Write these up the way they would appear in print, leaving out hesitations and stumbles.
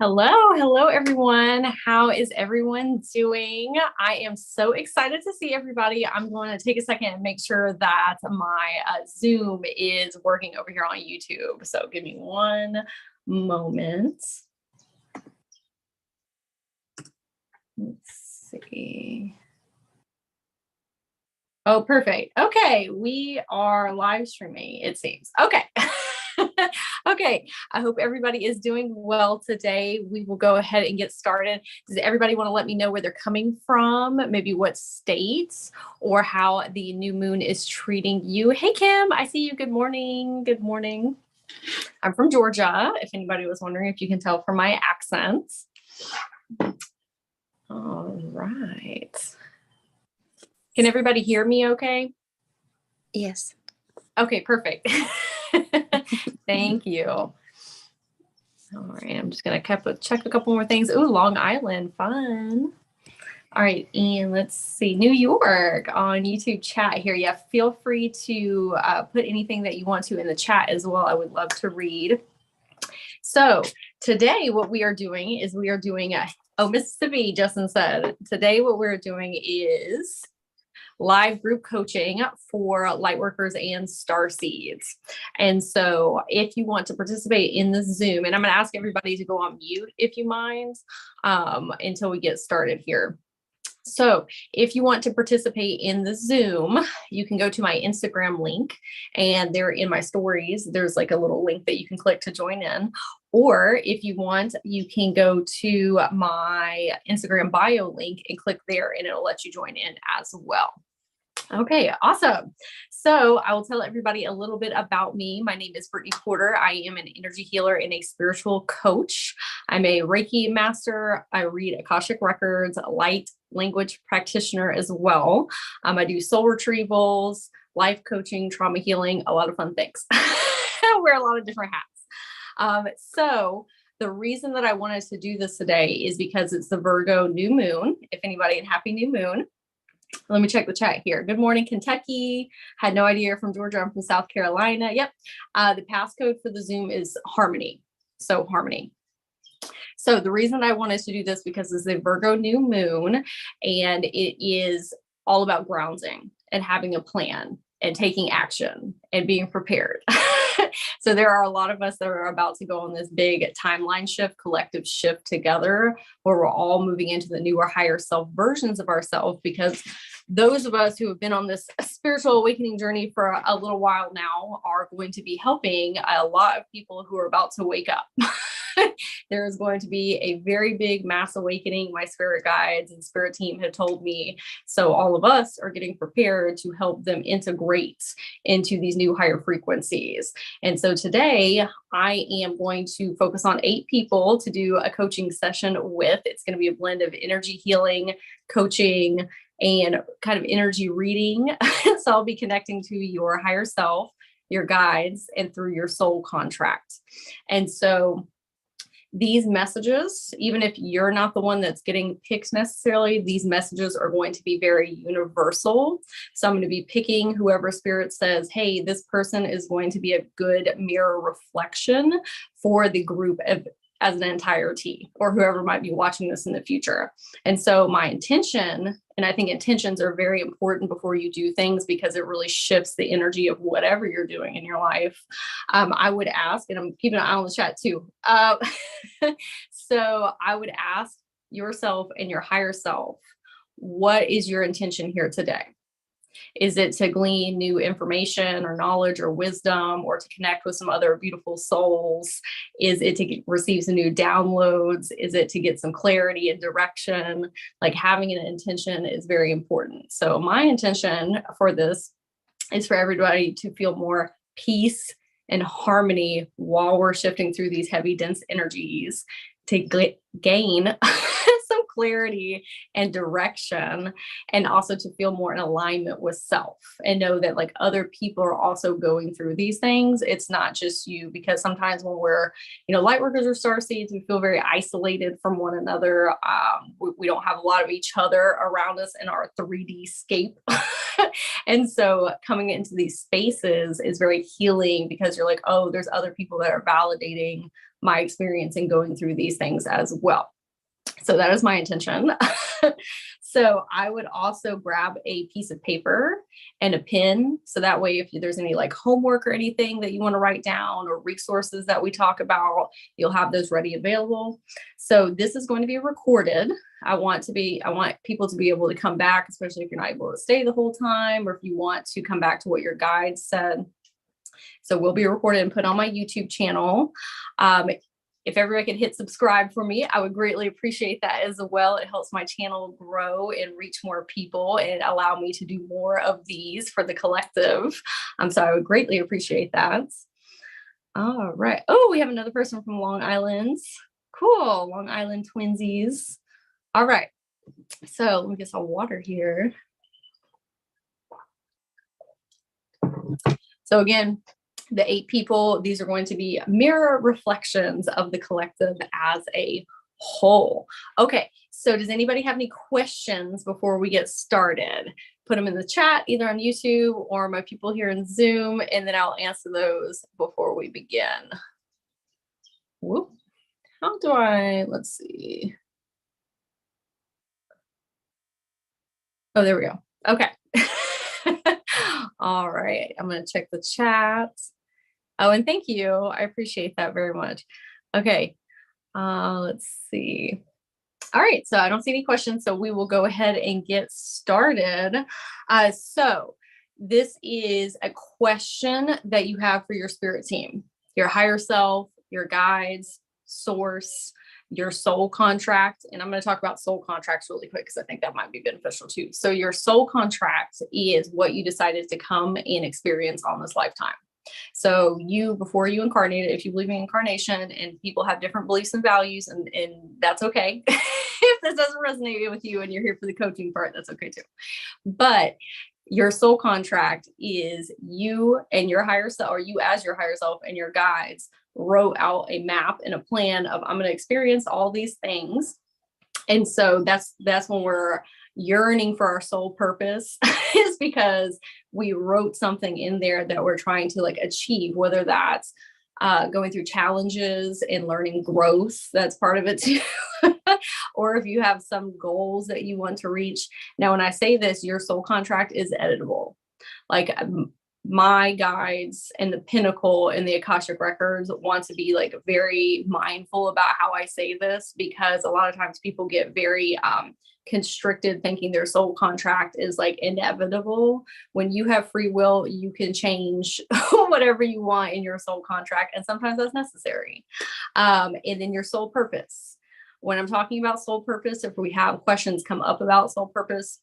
Hello everyone. How is everyone doing? I am so excited to see everybody. I'm going to take a second and make sure that my Zoom is working over here on YouTube. So give me one moment. Let's see. Oh, perfect. Okay, we are live streaming, it seems. Okay. Okay, I hope everybody is doing well today. We will go ahead and get started. Does everybody want to let me know where they're coming from, maybe what states, or how the new moon is treating you? Hey, Kim, I see you. Good morning. Good morning. I'm from Georgia, if anybody was wondering, if you can tell from my accent. All right. Can everybody hear me okay? Yes. Okay, perfect. Thank you. All right, I'm just going to check a couple more things. Ooh, Long Island, fun. All right, and let's see, New York on YouTube chat here. Yeah, feel free to put anything that you want to in the chat as well. I would love to read. So today what we are doing is Mississippi, Justin said. Today what we're doing is live group coaching for Lightworkers and Starseeds. And so if you want to participate in the Zoom, and I'm going to ask everybody to go on mute if you mind, until we get started here. So if you want to participate in the Zoom, you can go to my Instagram link, and there in my stories, there's like a little link that you can click to join in. Or if you want, you can go to my Instagram bio link and click there, and it'll let you join in as well. Okay, awesome. So I will tell everybody a little bit about me. My name is Brittany Porter. I am an energy healer and a spiritual coach. I'm a Reiki master. I read Akashic records, a light language practitioner as well. I do soul retrievals, life coaching, trauma healing, a lot of fun things. I wear a lot of different hats. So the reason that I wanted to do this today is because it's the Virgo new moon. If anybody, and happy new moon. Let me check the chat here. Good morning, Kentucky. Had no idea you're from Georgia. I'm from South Carolina. Yep. The passcode for the Zoom is harmony. So harmony. So the reason I wanted to do this because it's a Virgo new moon, and it is all about grounding and having a plan and taking action and being prepared. So there are a lot of us that are about to go on this big timeline shift, collective shift together, where we're all moving into the newer, higher self versions of ourselves, because those of us who have been on this spiritual awakening journey for a little while now are going to be helping a lot of people who are about to wake up. There is going to be a very big mass awakening. My spirit guides and spirit team have told me. So all of us are getting prepared to help them integrate into these new higher frequencies. And so today I am going to focus on 8 people to do a coaching session with. It's going to be a blend of energy healing, coaching, and kind of energy reading. So I'll be connecting to your higher self, your guides, and through your soul contract. And so these messages, even if you're not the one that's getting picked necessarily, these messages are going to be very universal. So I'm going to be picking whoever spirit says, hey, this person is going to be a good mirror reflection for the group as an entirety, or whoever might be watching this in the future. And so my intention, and I think intentions are very important before you do things, because it really shifts the energy of whatever you're doing in your life. I would ask, and I'm keeping an eye on the chat too. So I would ask yourself and your higher self, what is your intention here today? Is it to glean new information or knowledge or wisdom, or to connect with some other beautiful souls? Is it to receive some new downloads? Is it to get some clarity and direction? Like, having an intention is very important. So my intention for this is for everybody to feel more peace and harmony while we're shifting through these heavy, dense energies, to gain some clarity and direction, and also to feel more in alignment with self, and know that like other people are also going through these things. It's not just you, because sometimes when we're, Lightworkers or Starseeds, we feel very isolated from one another. We don't have a lot of each other around us in our 3D scape. And so coming into these spaces is very healing, because you're like, oh, there's other people that are validating my experience in going through these things as well. So that is my intention. So I would also grab a piece of paper and a pen. So that way, if there's any like homework or anything that you want to write down or resources that we talk about, you'll have those ready available. So this is going to be recorded. I want people to be able to come back, especially if you're not able to stay the whole time, or if you want to come back to what your guide said. So we'll be recorded and put on my YouTube channel. If everybody could hit subscribe for me, I would greatly appreciate that as well. It helps my channel grow and reach more people and allow me to do more of these for the collective. So I would greatly appreciate that. All right. Oh, we have another person from Long Island. Cool. Long Island twinsies. All right. So let me get some water here. So again, the 8 people, these are going to be mirror reflections of the collective as a whole. Okay, so does anybody have any questions before we get started? Put them in the chat, either on YouTube or my people here in Zoom, and then I'll answer those before we begin. Whoop. How do let's see. Oh, there we go. Okay. All right, I'm going to check the chat. Oh, and thank you. I appreciate that very much. Okay, let's see. All right, so I don't see any questions, so we will go ahead and get started. So this is a question that you have for your spirit team, your higher self, your guides, source, your soul contract. And I'm going to talk about soul contracts really quick because I think that might be beneficial too. So your soul contract is what you decided to come and experience on this lifetime. So before you incarnated, if you believe in incarnation, and people have different beliefs and values, and that's okay. If this doesn't resonate with you and you're here for the coaching part, that's okay too. But your soul contract is you and your higher self, or you as your higher self and your guides wrote out a map and a plan of, I'm going to experience all these things. And so that's when we're yearning for our soul purpose, is because we wrote something in there that we're trying to like achieve, whether that's going through challenges and learning growth, that's part of it too. Or if you have some goals that you want to reach. Now, when I say this, your soul contract is editable. Like my guides and the pinnacle and the Akashic records want to be like very mindful about how I say this, because a lot of times people get very constricted, thinking their soul contract is like inevitable. When you have free will, you can change whatever you want in your soul contract, and sometimes that's necessary. And then your soul purpose. When I'm talking about soul purpose, if we have questions come up about soul purpose,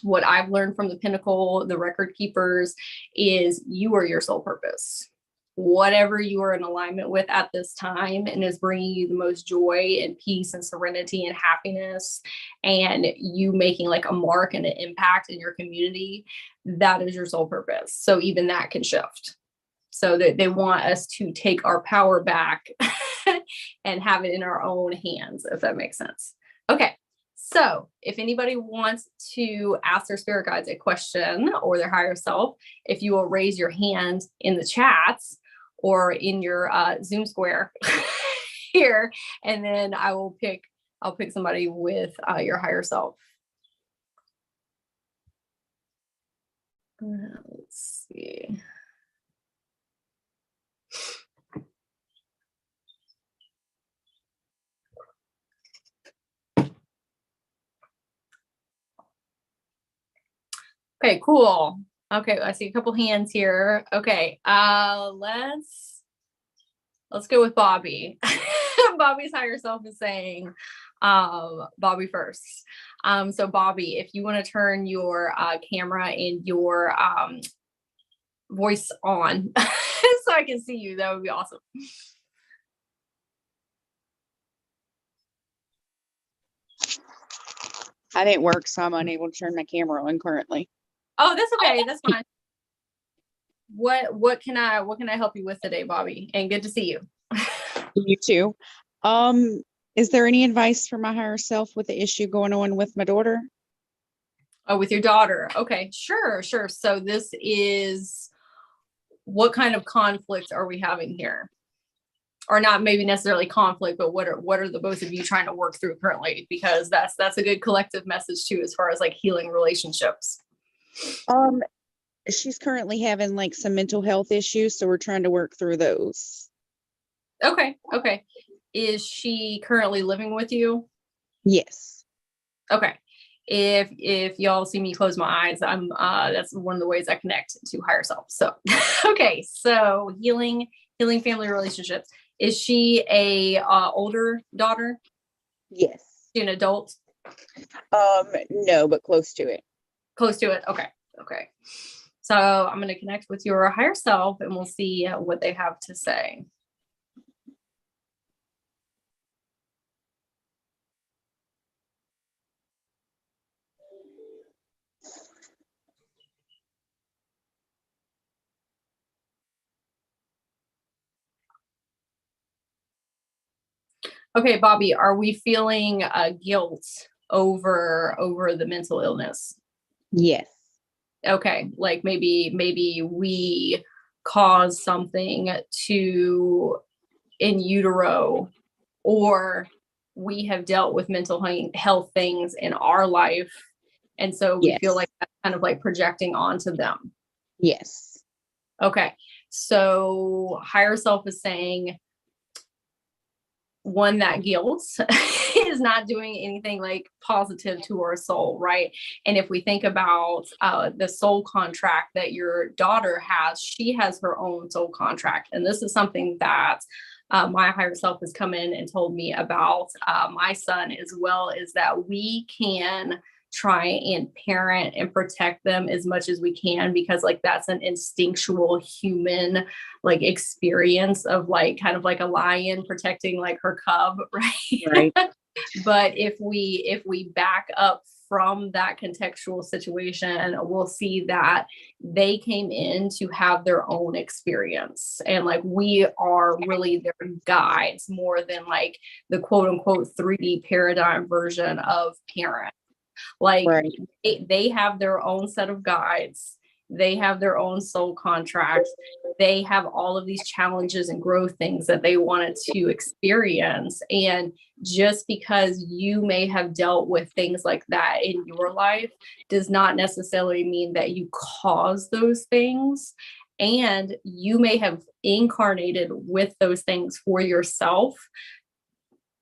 what I've learned from the pinnacle, the record keepers, is you are your soul purpose. Whatever you are in alignment with at this time and is bringing you the most joy and peace and serenity and happiness, and you making like a mark and an impact in your community, that is your soul purpose. So even that can shift. So that they want us to take our power back and have it in our own hands, if that makes sense. Okay. So if anybody wants to ask their spirit guides a question or their higher self, if you will raise your hand in the chats or in your Zoom square here, and then I'll pick somebody with your higher self. Let's see. Okay, cool. Okay, I see a couple hands here. Okay, let's go with Bobby. Bobby's higher self is saying Bobby first. So Bobby, if you want to turn your camera and your voice on so I can see you, that would be awesome. I didn't work, so I'm unable to turn my camera on currently. Oh, that's okay. That's fine. What can I help you with today, Bobby? And good to see you. You too. Is there any advice for my higher self with the issue going on with my daughter? Oh, with your daughter. Okay, sure. So this is, what kind of conflict are we having here? or not maybe necessarily conflict, but what are the both of you trying to work through currently? Because that's a good collective message too, as far as like healing relationships. She's currently having like some mental health issues, so we're trying to work through those. Okay. Is she currently living with you? Yes. Okay. If y'all see me close my eyes, I'm that's one of the ways I connect to higher self. So okay, so healing family relationships. Is she a older daughter? Yes. Is she an adult? No, but close to it. Close to it. Okay. So I'm going to connect with your higher self and we'll see what they have to say. Okay, Bobby, are we feeling guilt over the mental illness? Yes. Okay, like maybe we caused something to in utero, or we have dealt with mental health things in our life, and so we feel like that's kind of like projecting onto them. Yes. Okay, so higher self is saying, one, that guilt is not doing anything like positive to our soul, right? And if we think about the soul contract that your daughter has, she has her own soul contract. And this is something that my higher self has come in and told me about my son as well, is that we can try and parent and protect them as much as we can, because like that's an instinctual human like experience of like kind of like a lion protecting like her cub, right? But if we back up from that contextual situation, we'll see that they came in to have their own experience, and like we are really their guides more than like the quote unquote 3D paradigm version of parent. Like they have their own set of guides. They have their own soul contracts. They have all of these challenges and growth things that they wanted to experience. And just because you may have dealt with things like that in your life does not necessarily mean that you caused those things. And you may have incarnated with those things for yourself.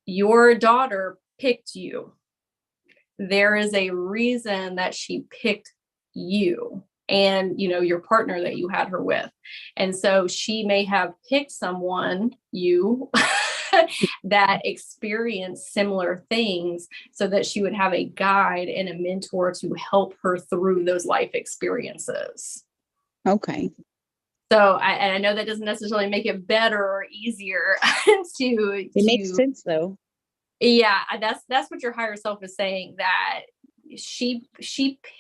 Your daughter picked you. There is a reason that she picked you and, you know, your partner that you had her with. And so she may have picked someone, you, that experienced similar things so that she would have a guide and a mentor to help her through those life experiences. Okay. So I know that doesn't necessarily make it better or easier It makes sense though. Yeah, that's what your higher self is saying, that she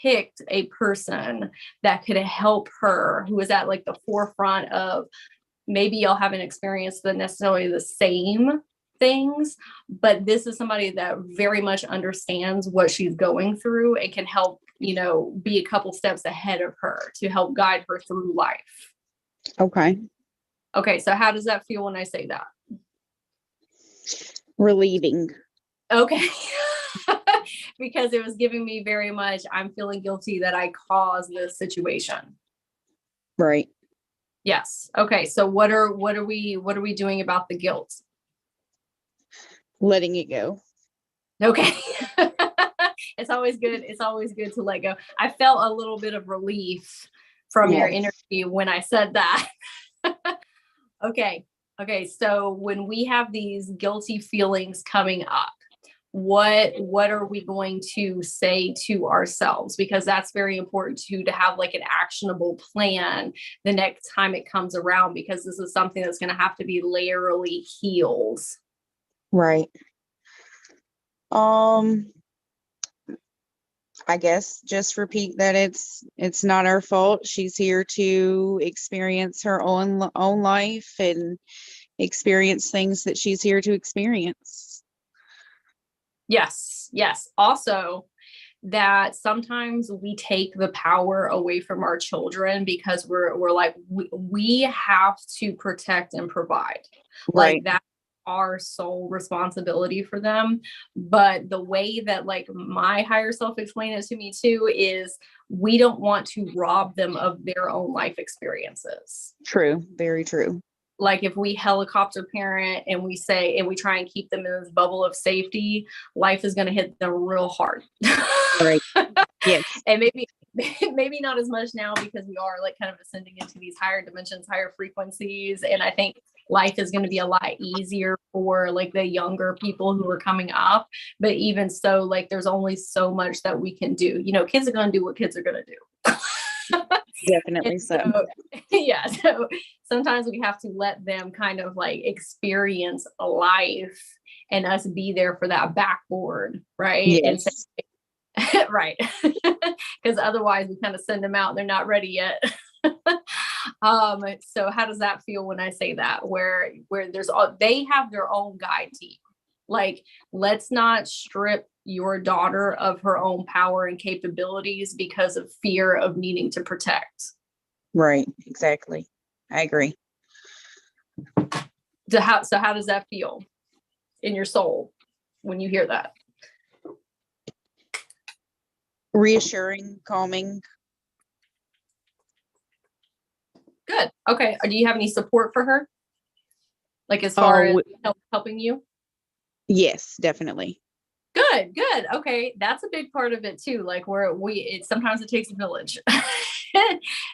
picked a person that could help her, who was at like the forefront of, maybe y'all haven't experienced necessarily the same things, but this is somebody that very much understands what she's going through and can help, you know, be a couple steps ahead of her to help guide her through life. Okay, so how does that feel when I say that? Relieving. Okay. Because it was giving me very much, I'm feeling guilty that I caused this situation. Right. Yes. Okay. So what are we doing about the guilt? Letting it go. Okay. It's always good. It's always good to let go. I felt a little bit of relief from your energy when I said that. Okay. So when we have these guilty feelings coming up, what are we going to say to ourselves? Because that's very important to have like an actionable plan the next time it comes around, because this is something that's going to have to be layerly healed. Right. I guess just repeat that it's not our fault. She's here to experience her own life and experience things that she's here to experience. Yes. Also, that sometimes we take the power away from our children because we're like, we have to protect and provide. Right. Like that's our sole responsibility for them. But the way that like my higher self explained it to me too is we don't want to rob them of their own life experiences. True. Very true. Like if we helicopter parent and we say, and we try and keep them in this bubble of safety, life is going to hit them real hard. Right. Yes. And maybe not as much now because we are like kind of ascending into these higher dimensions, higher frequencies. And I think life is going to be a lot easier for like the younger people who are coming up. But even so, like there's only so much that we can do. You know, kids are going to do what kids are going to do. Definitely so. Yeah. So sometimes we have to let them kind of like experience life and us be there for that backboard. Right. Yes. And say, right. Because otherwise we kind of send them out and they're not ready yet. So how does that feel when I say that, where they have their own guide team? Like, let's not strip your daughter of her own power and capabilities because of fear of needing to protect. Right. Exactly. I agree. So how does that feel in your soul when you hear that? Reassuring, calming. Good. Okay. Do you have any support for her? Like as far as helping you? Yes, definitely. Good. Okay. That's a big part of it too. Like sometimes it takes a village.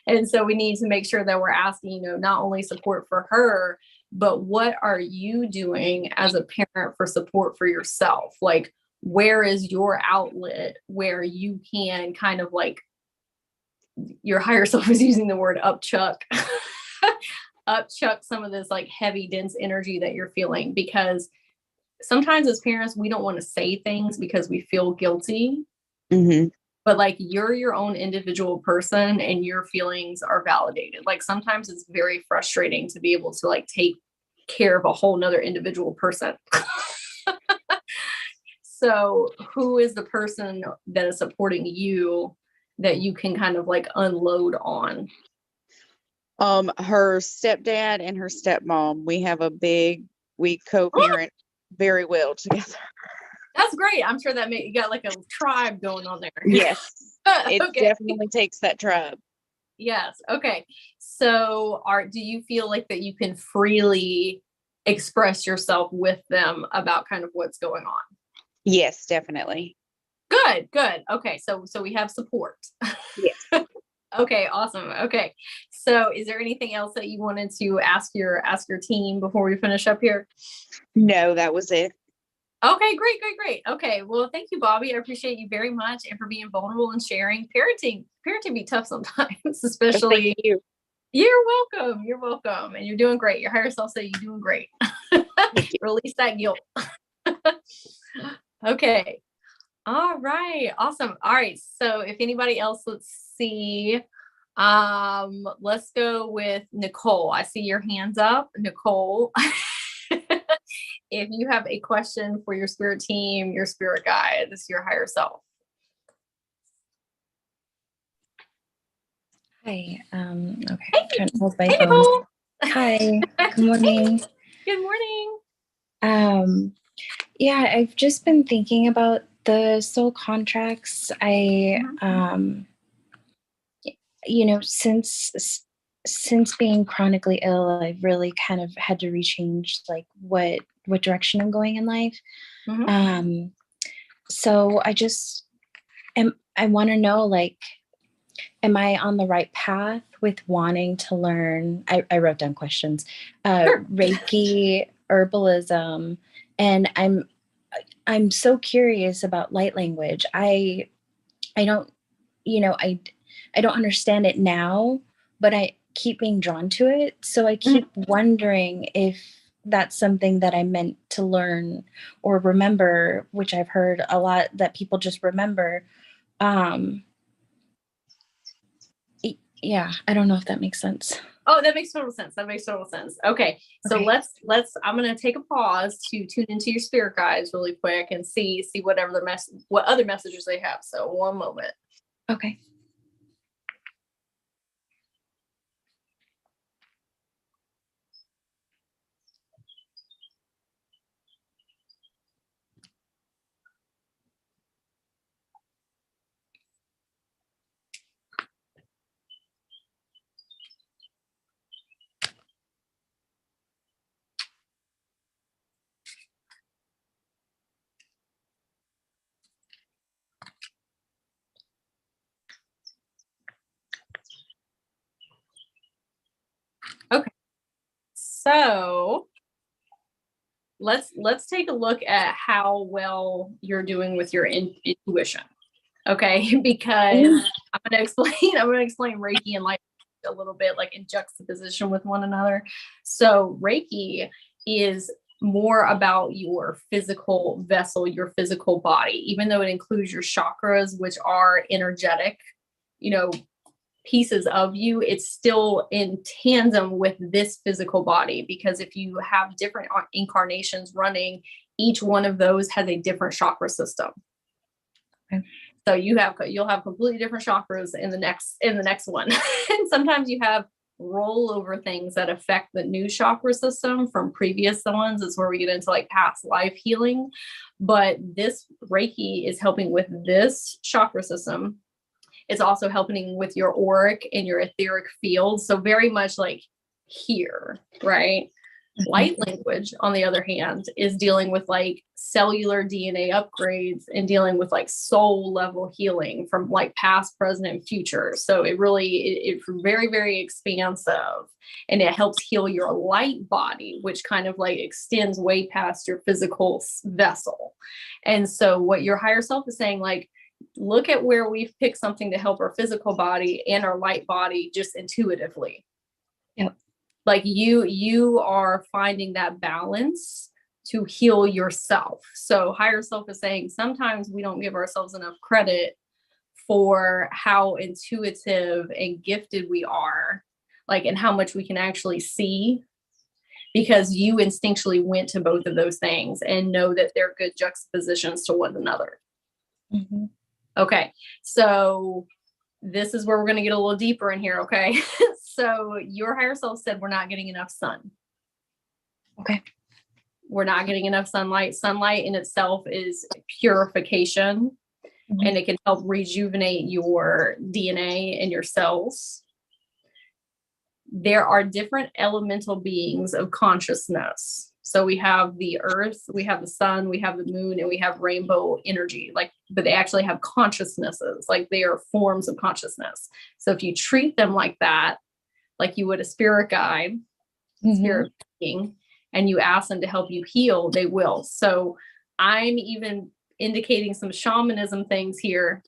And so we need to make sure that we're asking, not only support for her, but what are you doing as a parent for support for yourself? Like, where is your outlet where you can kind of like, your higher self is using the word upchuck some of this like heavy, dense energy that you're feeling, because sometimes as parents, we don't want to say things because we feel guilty. Mm-hmm. But like you're your own individual person and your feelings are validated. Like sometimes it's very frustrating to be able to like take care of a whole nother individual person. So who is the person that is supporting you that you can kind of like unload on? Her stepdad and her stepmom. We co-parent very well together. That's great. I'm sure that you got like a tribe going on there. Yes. It Okay. definitely takes that tribe. Yes. Okay. So do you feel like that you can freely express yourself with them about kind of what's going on? Yes, definitely. Good. Okay. So we have support. Yes. Okay. Awesome. Okay. So is there anything else that you wanted to ask your team before we finish up here? No, that was it. Okay, great. Okay, well, thank you, Bobby. I appreciate you very much and for being vulnerable and sharing. Parenting be tough sometimes, especially. Thank you. You're welcome. And you're doing great. Your higher self said you're doing great. Release that guilt. Okay. All right. Awesome. All right. So if anybody else, let's see. Let's go with Nicole. I see your hands up, Nicole. If you have a question for your spirit team, your spirit guide, this is your higher self. Hi. Okay. I'm trying to hold my phone. Nicole. Hi. Good morning. Good morning. Yeah, I've just been thinking about the soul contracts. Since being chronically ill, I've really kind of had to rechange like what direction I'm going in life. Mm-hmm. So I want to know, like, am I on the right path with wanting to learn? I wrote down questions, Sure. Reiki, herbalism, and I'm so curious about light language. I don't understand it now, but I keep being drawn to it. So I keep wondering if that's something that I meant to learn or remember, which I've heard a lot that people just remember. Yeah, I don't know if that makes sense. Oh, that makes total sense. That makes total sense. Okay. So Okay. let's I'm going to take a pause to tune into your spirit guides really quick and see whatever what other messages they have. So one moment. Okay. Okay. So let's take a look at how well you're doing with your intuition. Okay, because I'm going to explain Reiki and light a little bit, like in juxtaposition with one another. So Reiki is more about your physical vessel, your physical body, even though it includes your chakras, which are energetic, pieces of you. It's still in tandem with this physical body, because if you have different incarnations running, each one of those has a different chakra system. Okay. So you'll have completely different chakras in the next one. And sometimes you have rollover things that affect the new chakra system from previous ones. It's where we get into like past life healing. But this Reiki is helping with this chakra system. It's also helping with your auric and your etheric field. So very much like here, right? Light language, on the other hand, is dealing with like cellular DNA upgrades and dealing with like soul level healing from like past, present, and future. So it's very, very expansive, and it helps heal your light body, which kind of like extends way past your physical vessel. And so what your higher self is saying, like, look at where we've picked something to help our physical body and our light body just intuitively. Yep. Like you are finding that balance to heal yourself. So higher self is saying sometimes we don't give ourselves enough credit for how intuitive and gifted we are, like, and how much we can actually see, because you instinctually went to both of those things and know that they're good juxtapositions to one another. Mm-hmm. Okay. So this is where we're going to get a little deeper in here. Okay. So your higher self said, we're not getting enough sun. Okay. We're not getting enough sunlight. Sunlight in itself is purification, and it can help rejuvenate your DNA and your cells. There are different elemental beings of consciousness. So we have the earth, we have the sun, we have the moon, and we have rainbow energy, but they actually have consciousnesses, like they are forms of consciousness. So if you treat them like that, like you would a spirit guide, spirit being, and you ask them to help you heal, they will. So I'm even indicating some shamanism things here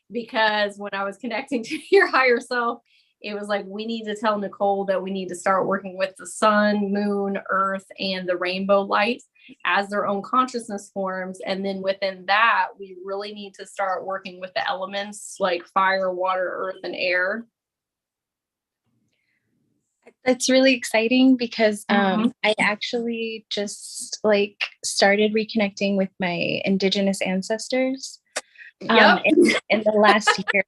because when I was connecting to your higher self, it was like, we need to tell Nicole that we need to start working with the sun, moon, earth, and the rainbow light as their own consciousness forms. And then within that, we really need to start working with the elements like fire, water, earth, and air. That's really exciting because I actually just like started reconnecting with my indigenous ancestors in the last year.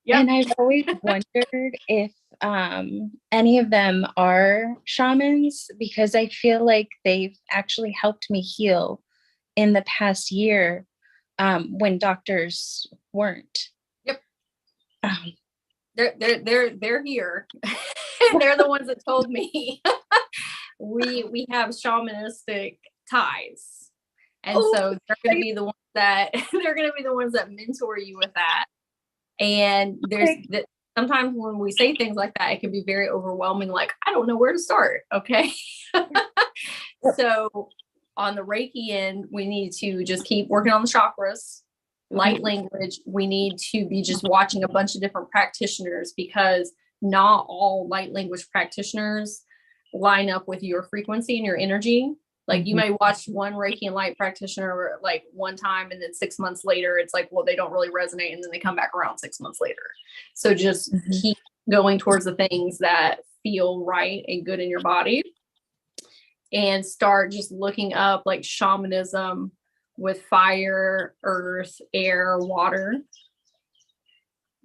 Yep. And I've always wondered if any of them are shamans, because I feel like they've actually helped me heal in the past year when doctors weren't. Yep. They're here. And they're the ones that told me we have shamanistic ties. And so they're going to be the ones that mentor you with that. And sometimes when we say things like that, it can be very overwhelming. Like, I don't know where to start. Okay. So on the Reiki end, we need to just keep working on the chakras. Light language, we need to be just watching a bunch of different practitioners, because not all light language practitioners line up with your frequency and your energy. Like you might watch one Reiki and light practitioner like one time, and then 6 months later, it's like, well, they don't really resonate. And then they come back around 6 months later. So just keep going towards the things that feel right and good in your body, and start just looking up like shamanism with fire, earth, air, water.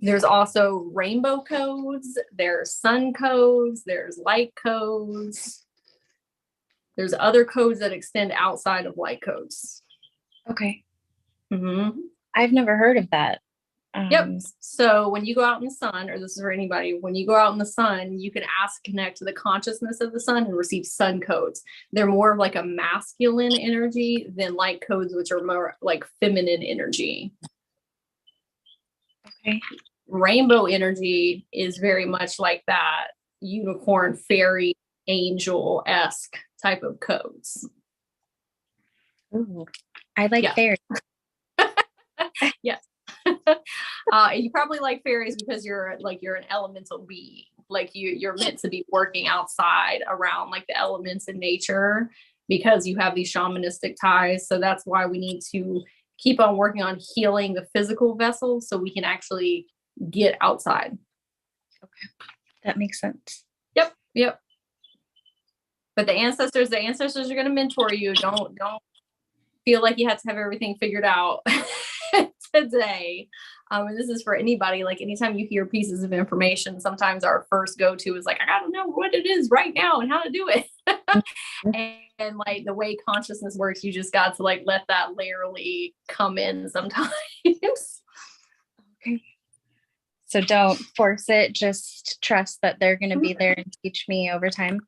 There's also rainbow codes, there's sun codes, there's light codes. There's other codes that extend outside of light codes. Okay. Mm-hmm. I've never heard of that. Yep. So when you go out in the sun, or this is for anybody, when you go out in the sun, you can ask to connect to the consciousness of the sun and receive sun codes. They're more of like a masculine energy than light codes, which are more like feminine energy. Okay. Rainbow energy is very much like that unicorn, fairy, angel-esque type of codes. Ooh, I like fairies. Yes. You probably like fairies because you're an elemental being. Like you're meant to be working outside around like the elements in nature because you have these shamanistic ties. So that's why we need to keep on working on healing the physical vessel so we can actually get outside. Okay. That makes sense. Yep. But the ancestors are going to mentor you. Don't feel like you have to have everything figured out today. And this is for anybody. Like anytime you hear pieces of information, sometimes our first go-to is like, I gotta know what it is right now and how to do it. and like the way consciousness works, you just got to like let that layerly come in sometimes. Okay. So don't force it. Just trust that they're going to be there and teach me over time.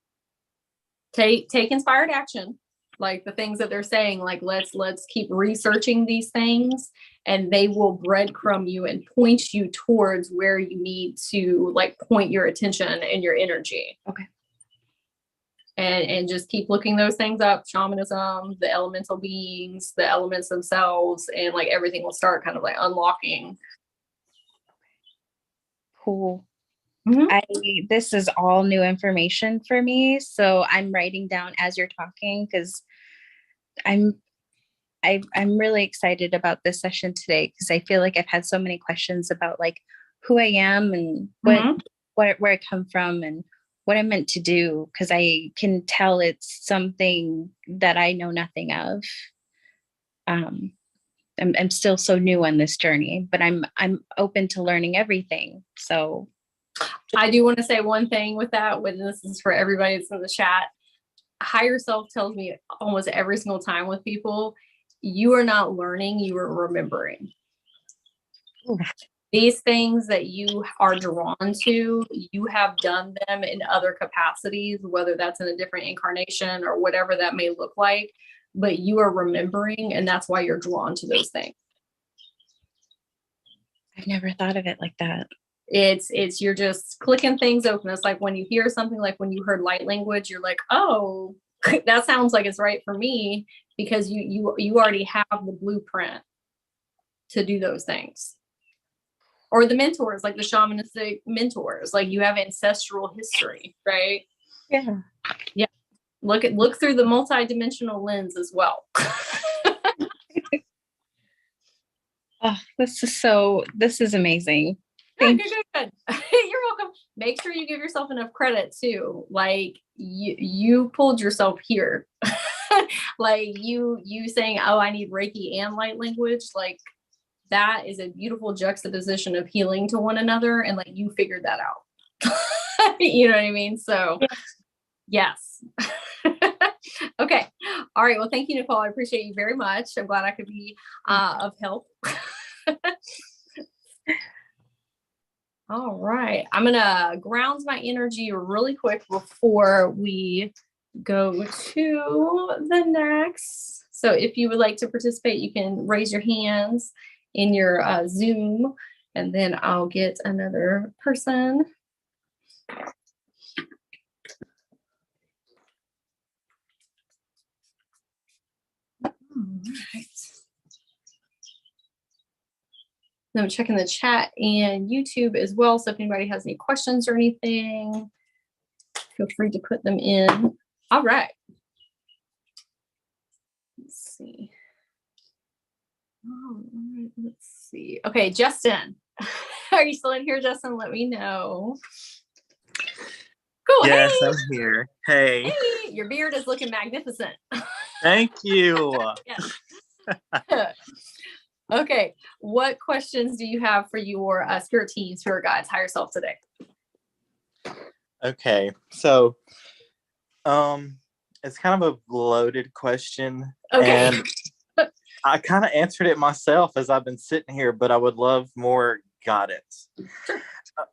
Take inspired action. Like the things that they're saying, like let's keep researching these things, and they will breadcrumb you and point you towards where you need to like point your attention and your energy. Okay. And just keep looking those things up, shamanism, the elemental beings, the elements themselves, and like everything will start kind of like unlocking. Cool. This is all new information for me, so I'm writing down as you're talking because I'm really excited about this session today because I feel like I've had so many questions about like who I am and where I come from and what I'm meant to do, because I can tell it's something that I know nothing of. I'm still so new on this journey, but I'm open to learning everything. So I do want to say one thing with that, when this is for everybody that's in the chat. Higher self tells me almost every single time with people, you are not learning, you are remembering. Ooh. These things that you are drawn to, you have done them in other capacities, whether that's in a different incarnation or whatever that may look like, but you are remembering, and that's why you're drawn to those things. I've never thought of it like that. It's you're just clicking things open. It's like when you hear something, like when you heard light language, you're like, oh, that sounds like it's right for me, because you already have the blueprint to do those things. Or the mentors, like the shamanistic mentors, like you have ancestral history, right? Yeah. Look through the multi-dimensional lens as well. Oh, this is amazing. Good. You're welcome. Make sure you give yourself enough credit too. Like you pulled yourself here. Like you saying, oh, I need Reiki and light language. Like that is a beautiful juxtaposition of healing to one another. And like you figured that out. You know what I mean? So yes. Okay. All right. Well, thank you, Nicole. I appreciate you very much. I'm glad I could be of help. All right. I'm going to ground my energy really quick before we go to the next. So if you would like to participate, you can raise your hands in your Zoom, and then I'll get another person. All right. I'm checking the chat and YouTube as well. So if anybody has any questions or anything, feel free to put them in. All right. let's see. Oh, let's see. Okay, Justin. Are you still in here, Justin? Let me know. Cool. Yes, Hey. I'm here. Hey. Hey, your beard is looking magnificent. Thank you. Yes. Okay, what questions do you have for your spirit team, spirit guides, higher self today? Okay, so it's kind of a loaded question, Okay. and I kind of answered it myself as I've been sitting here, but I would love more guidance.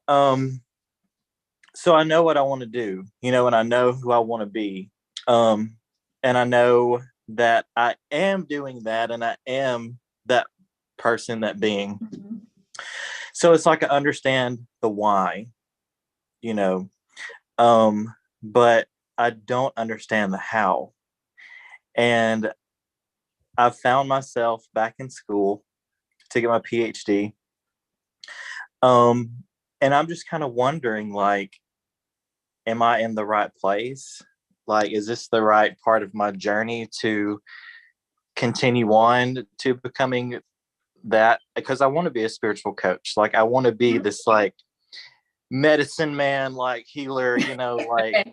So I know what I want to do, and I know who I want to be, and I know that I am doing that, and I am that person, that being. Mm-hmm. So it's like I understand the why, but I don't understand the how. And I've found myself back in school to get my PhD. And I'm just kind of wondering, like, am I in the right place? Like, is this the right part of my journey to continue on to becoming that? Because I want to be a spiritual coach. Like, I want to be this, like, medicine man, like healer, like,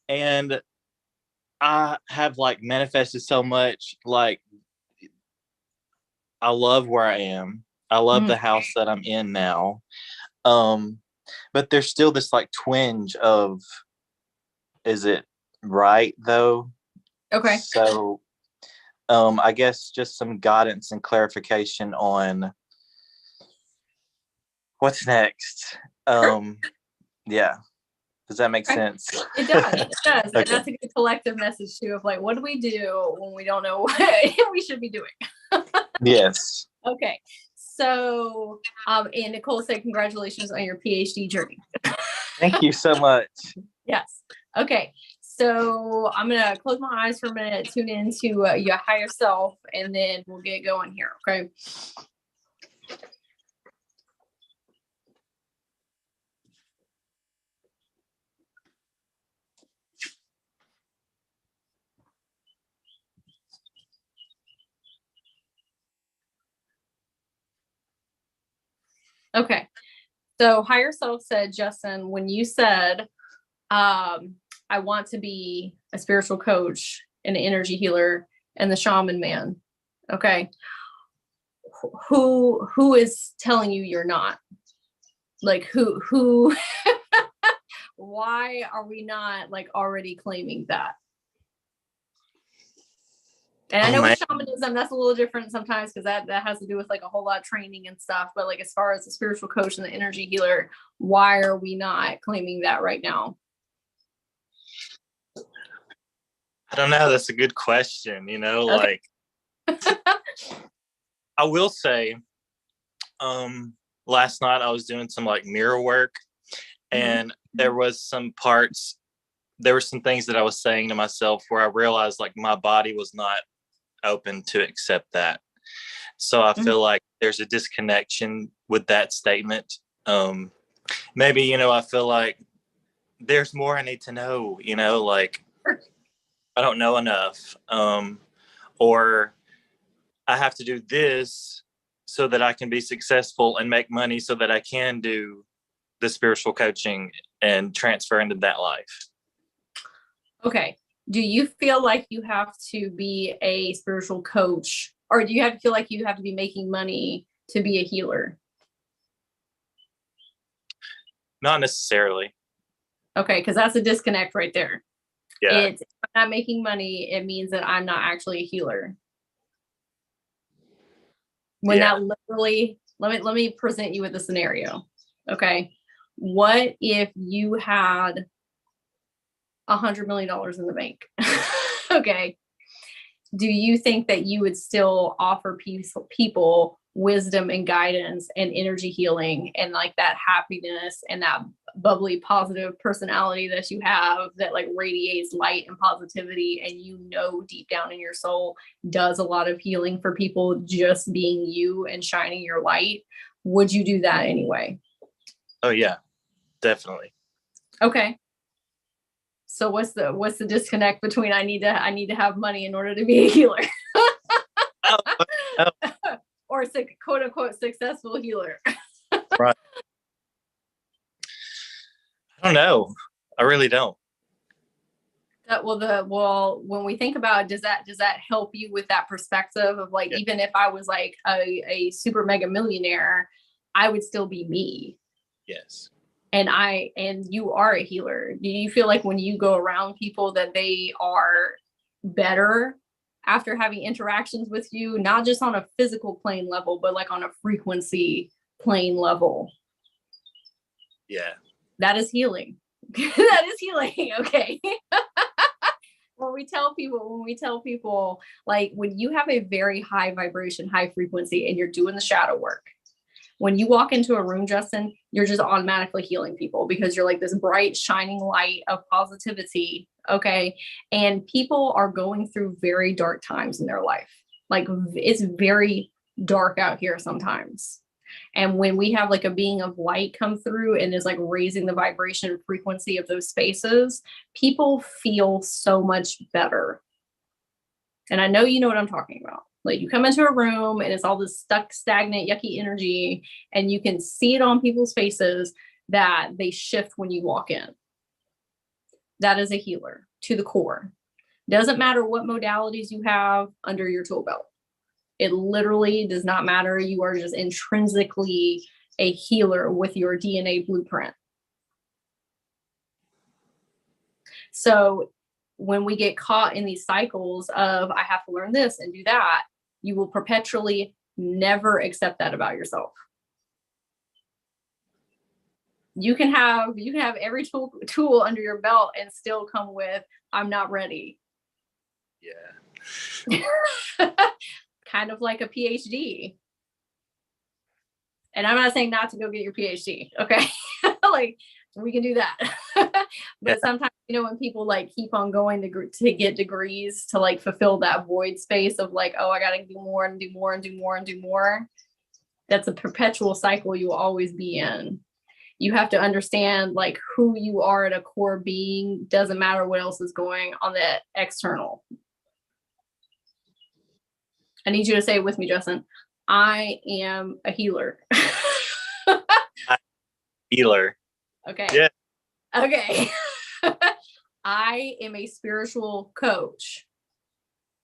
and I have like manifested so much. Like, I love where I am. I love the house that I'm in now. But there's still this like twinge of, is it right though? Okay. So, I guess just some guidance and clarification on what's next. Yeah. Does that make sense? It does. It does. Okay. And that's a good collective message too, of like, what do we do when we don't know what we should be doing? Yes. Okay. So, and Nicole said, congratulations on your PhD journey. Thank you so much. Yes. Okay. So I'm going to close my eyes for a minute, tune into your higher self, and then we'll get going here. Okay. Okay. So higher self said, Justin, when you said, I want to be a spiritual coach, an energy healer, and the shaman man. Okay. Who is telling you you're not? Like who why are we not like already claiming that? And I know with shamanism, that's a little different sometimes, because that has to do with like a whole lot of training and stuff. But like, as far as the spiritual coach and the energy healer, why are we not claiming that right now? I don't know. That's a good question. Okay. Like, I will say, last night I was doing some like mirror work, and there were some things that I was saying to myself where I realized like my body was not open to accept that. So I feel like there's a disconnection with that statement. Maybe, I feel like there's more I need to know, like I don't know enough. Or I have to do this so that I can be successful and make money so that I can do the spiritual coaching and transfer into that life. Okay. Do you feel like you have to be a spiritual coach, or do you have to feel like you have to be making money to be a healer? Not necessarily. Okay, because that's a disconnect right there. Yeah. If I'm not making money, it means that I'm not actually a healer. When that literally, let me present you with a scenario. Okay. What if you had $100 million in the bank? Okay. Do you think that you would still offer people wisdom and guidance and energy healing and like that happiness and that bubbly, positive personality that you have that like radiates light and positivity, and deep down in your soul does a lot of healing for people just being you and shining your light? Would you do that anyway? Oh yeah, definitely. Okay. So what's the disconnect between I need to have money in order to be a healer? Oh. Or quote unquote successful healer? Right. I don't know. I really don't. Well, when we think about, does that help you with that perspective of like, even if I was like a super mega millionaire, I would still be me. Yes. And you are a healer. Do you feel like when you go around people that they are better after having interactions with you, not just on a physical plane level, but like on a frequency plane level? Yeah. That is healing. That is healing. Okay. When we tell people, like when you have a very high vibration, high frequency, and you're doing the shadow work, when you walk into a room, Justin, you're just automatically healing people because you're like this bright, shining light of positivity. Okay. And people are going through very dark times in their life. Like it's very dark out here sometimes. And when we have like a being of light come through and is like raising the vibration and frequency of those spaces, people feel so much better. And I know you know what I'm talking about. Like you come into a room and it's all this stuck, stagnant, yucky energy, and you can see it on people's faces that they shift when you walk in. That is a healer to the core. Doesn't matter what modalities you have under your tool belt. It literally does not matter. You are just intrinsically a healer with your DNA blueprint. So when we get caught in these cycles of I have to learn this and do that, you will perpetually never accept that about yourself. You can have every tool under your belt and still come with, I'm not ready. Yeah. Kind of like a PhD. And I'm not saying not to go get your PhD. Okay. Like we can do that. But sometimes, when people like keep on going to get degrees to like fulfill that void space of like, oh, I got to do more and do more and do more and do more. That's a perpetual cycle you will always be in. You have to understand like who you are at a core being. Doesn't matter what else is going on the external. I need you to say it with me, Justin. I am a healer. Healer. Okay. Yeah. Okay. I am a spiritual coach.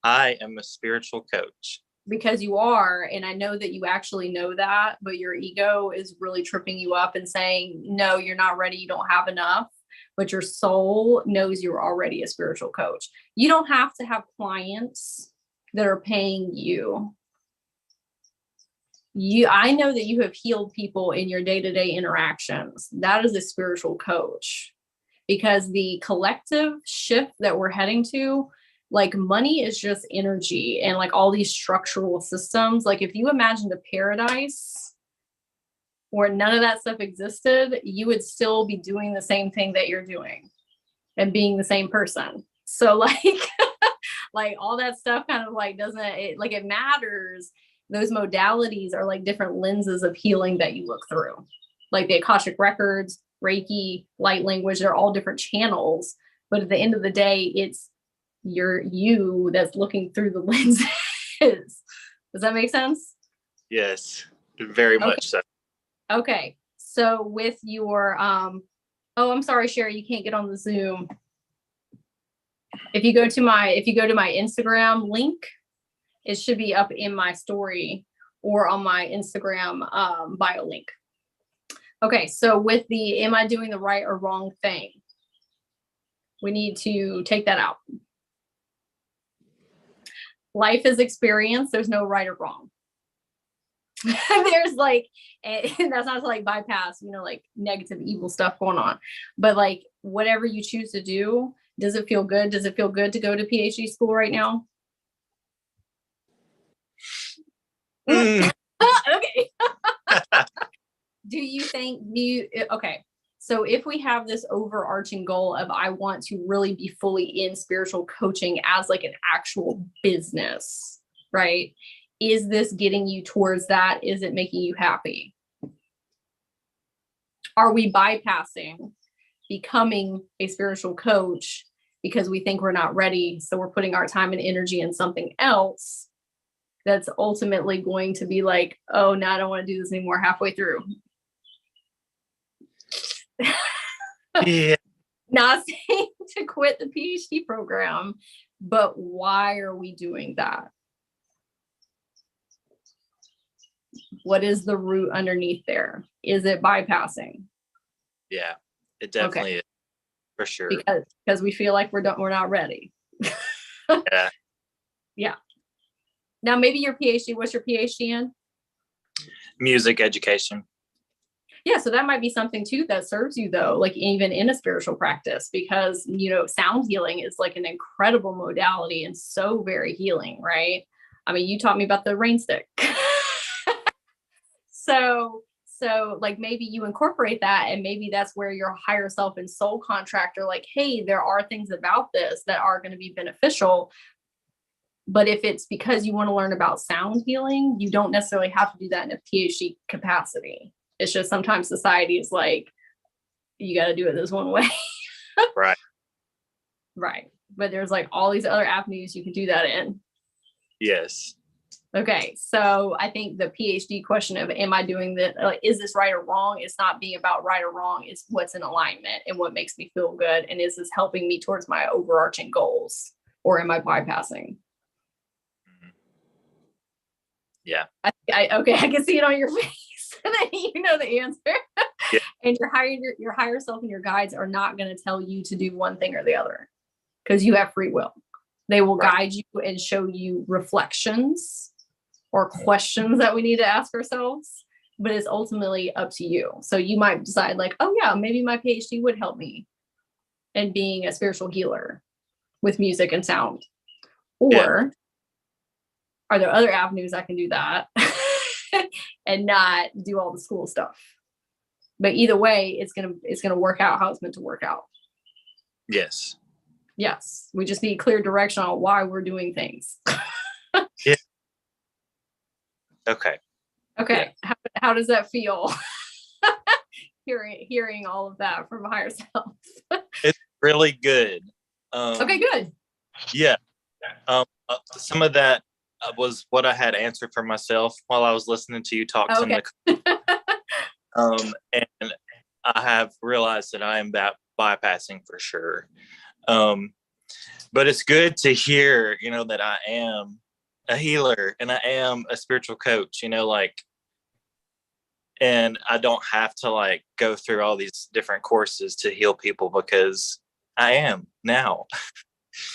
I am a spiritual coach. Because you are, and I know that you actually know that, but your ego is really tripping you up and saying, no, you're not ready. You don't have enough. But your soul knows you're already a spiritual coach. You don't have to have clients that are paying you. I know that you have healed people in your day-to-day interactions. That is a spiritual coach, because the collective shift that we're heading to, like money is just energy, and like all these structural systems, like if you imagined a paradise where none of that stuff existed, you would still be doing the same thing that you're doing and being the same person. So like, like all that stuff kind of like it matters. Those modalities are like different lenses of healing that you look through, like the Akashic records, Reiki, light language. They're all different channels, but at the end of the day, it's you that's looking through the lenses. Does that make sense? Yes, very much so. Okay. So with your, oh, I'm sorry, Sherry, you can't get on the Zoom. If you go to my Instagram link, it should be up in my story or on my Instagram bio link. Okay. So with the, am I doing the right or wrong thing? We need to take that out. Life is experience. There's no right or wrong. There's like, and that's not to like bypass, like negative, evil stuff going on, but like whatever you choose to do, does it feel good? Does it feel good to go to PhD school right now? Okay. Do you think okay. So if we have this overarching goal of, I want to really be fully in spiritual coaching as like an actual business, right? Is this getting you towards that? Is it making you happy? Are we bypassing becoming a spiritual coach because we think we're not ready. So we're putting our time and energy in something else that's ultimately going to be like, oh, now I don't want to do this anymore halfway through. Yeah. Not saying to quit the PhD program, but why are we doing that? What is the root underneath there? Is it bypassing? Yeah, it definitely is, for sure. Because we feel like we're not ready. Yeah. Yeah. Now, maybe your PhD, what's your PhD in? Music education. Yeah, so that might be something too that serves you though, like even in a spiritual practice, because sound healing is like an incredible modality and so very healing, right? I mean, you taught me about the rain stick. So like maybe you incorporate that, and maybe that's where your higher self and soul contract are like, hey, there are things about this that are going to be beneficial. But if it's because you want to learn about sound healing, you don't necessarily have to do that in a PhD capacity. It's just sometimes society is like, you got to do it this one way. Right. Right. But there's like all these other avenues you can do that in. Yes. Okay. So I think the PhD question of, am I doing this? Like, is this right or wrong? It's not being about right or wrong. It's what's in alignment and what makes me feel good. And is this helping me towards my overarching goals, or am I bypassing? Yeah. Okay. I can see it on your face. And then you know the answer. Yeah. And your higher self and your guides are not going to tell you to do one thing or the other, because you have free will. They will guide you and show you reflections or questions that we need to ask ourselves, but it's ultimately up to you. So you might decide like, oh yeah, maybe my PhD would help me in being a spiritual healer with music and sound. Or are there other avenues I can do that and not do all the school stuff? But either way, it's gonna work out how it's meant to work out. Yes. Yes. We just need clear direction on why we're doing things. Yeah. Okay. Okay. Yeah. How does that feel? hearing all of that from a higher self. It's really good. Okay, good. Yeah. Some of that was what I had answered for myself while I was listening to you talk. Okay. And I have realized that I am bypassing for sure. But it's good to hear, that I am a healer and I am a spiritual coach, and I don't have to go through all these different courses to heal people, because I am now.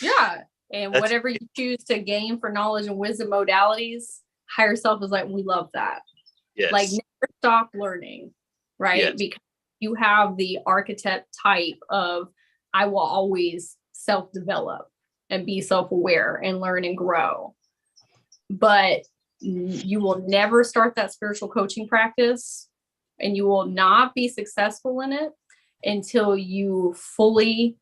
Yeah. And whatever you choose to gain for knowledge and wisdom modalities, higher self is like, we love that. Yes. Like, never stop learning, right? Yes. Because you have the archetype type of, I will always self-develop and be self-aware and learn and grow. But you will never start that spiritual coaching practice, and you will not be successful in it until you fully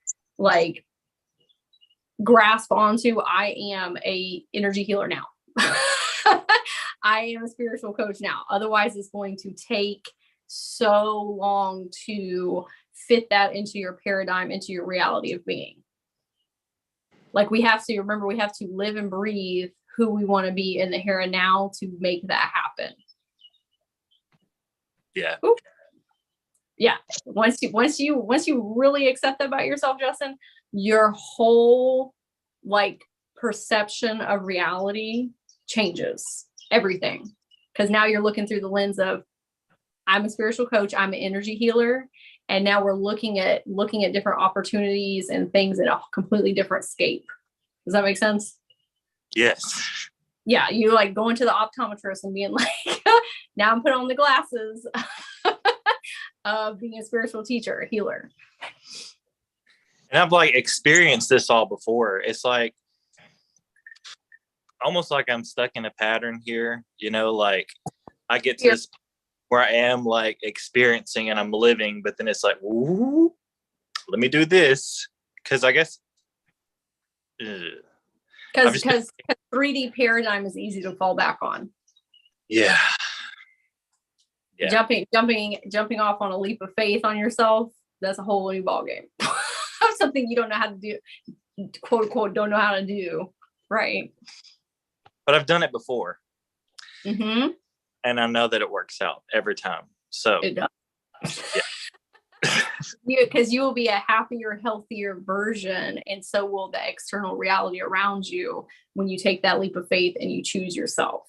grasp onto, I am a energy healer now. I am a spiritual coach now. Otherwise, it's going to take so long to fit that into your paradigm, into your reality of being. We have to remember, we have to live and breathe who we want to be in the here and now to make that happen. Yeah. Ooh. Yeah. Once you really accept that about yourself, Justin, your whole perception of reality changes everything. Because now you're looking through the lens of, I'm a spiritual coach, I'm an energy healer. And now we're looking at different opportunities and things in a completely different scape. Does that make sense? Yes. Yeah. You going to the optometrist and being like, now I'm putting on the glasses of being a spiritual teacher, a healer. And I've experienced this all before. It's almost like I'm stuck in a pattern here, I get to this where I am experiencing and I'm living, but then it's ooh, let me do this. Cause I guess, because 3D paradigm is easy to fall back on. Yeah. Jumping off on a leap of faith on yourself that's a whole new ballgame. Something you don't know how to do, quote unquote, don't know how to do. Right. But I've done it before. Mm-hmm. And I know that it works out every time. So it does. Yeah. Because you will be a happier, healthier version, and so will the external reality around you when you take that leap of faith and you choose yourself.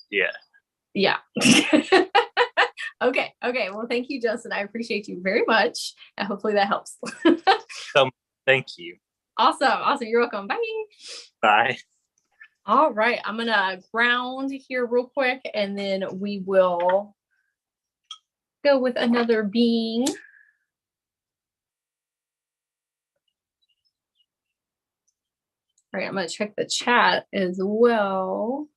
Yeah. Okay. Well, thank you, Justin. I appreciate you very much, and hopefully that helps. So thank you. Awesome. You're welcome. Bye. Bye. All right, I'm gonna ground here real quick, and then we will go with another being. All right, I'm going to check the chat as well.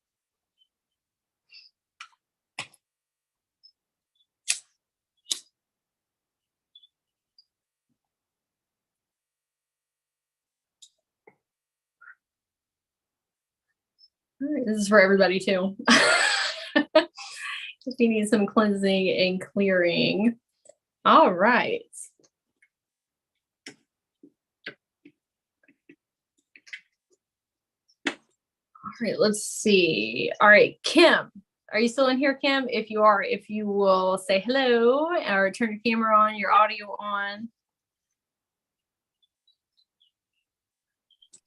All right, this is for everybody too. If you need some cleansing and clearing. All right. All right, let's see. All right, Kim, are you still in here, Kim? If you are, if you will say hello or turn your camera on, your audio on.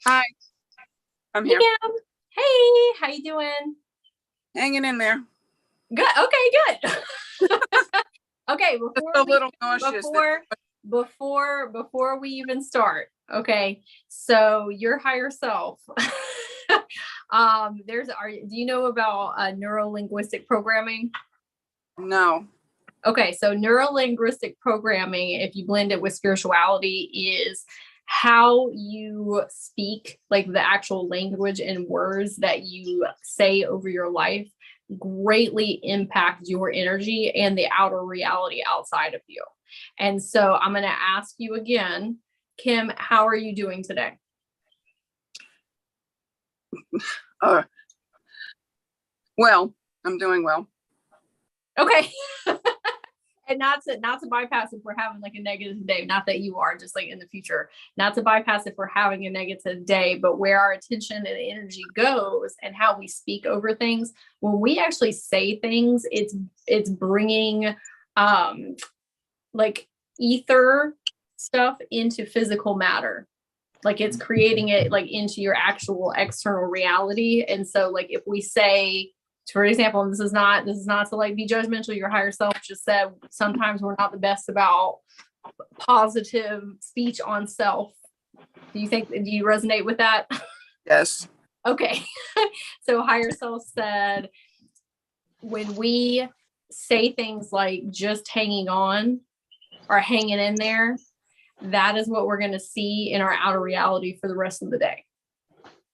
Hi, I'm here. Hey, Kim. Hey, how you doing? Hanging in there. Good. Okay, good. Okay, before we even start, okay, so your higher self. Do you know about neuro-linguistic programming? No. Okay, so neuro-linguistic programming, if you blend it with spirituality, is how you speak, like the actual language and words that you say over your life greatly impact your energy and the outer reality outside of you. And so I'm going to ask you again, Kim, how are you doing today? Well, I'm doing well. Okay. And not to bypass if we're having like a negative day, not that you are, just like in the future, not to bypass if we're having a negative day, but where our attention and energy goes and how we speak over things. When we actually say things, it's bringing like ether stuff into physical matter. Like it's creating it like into your actual external reality. And so like if we say, for example, and this is not to like be judgmental, your higher self just said sometimes we're not the best about positive speech on self. Do you resonate with that? Yes. Okay. So higher self said when we say things like just hanging on or hanging in there, that is what we're going to see in our outer reality for the rest of the day.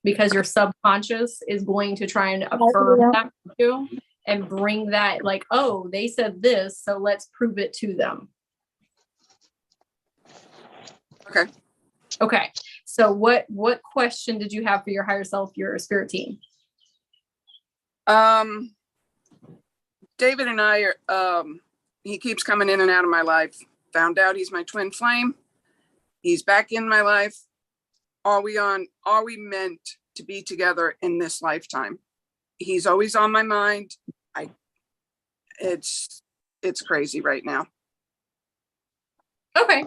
Because your subconscious is going to try and affirm that for you and bring that like, oh, they said this, so let's prove it to them. Okay. Okay. So what question did you have for your higher self, your spirit team? David and I are, he keeps coming in and out of my life. Found out he's my twin flame. He's back in my life. Are we meant to be together in this lifetime? He's always on my mind. It's crazy right now. Okay.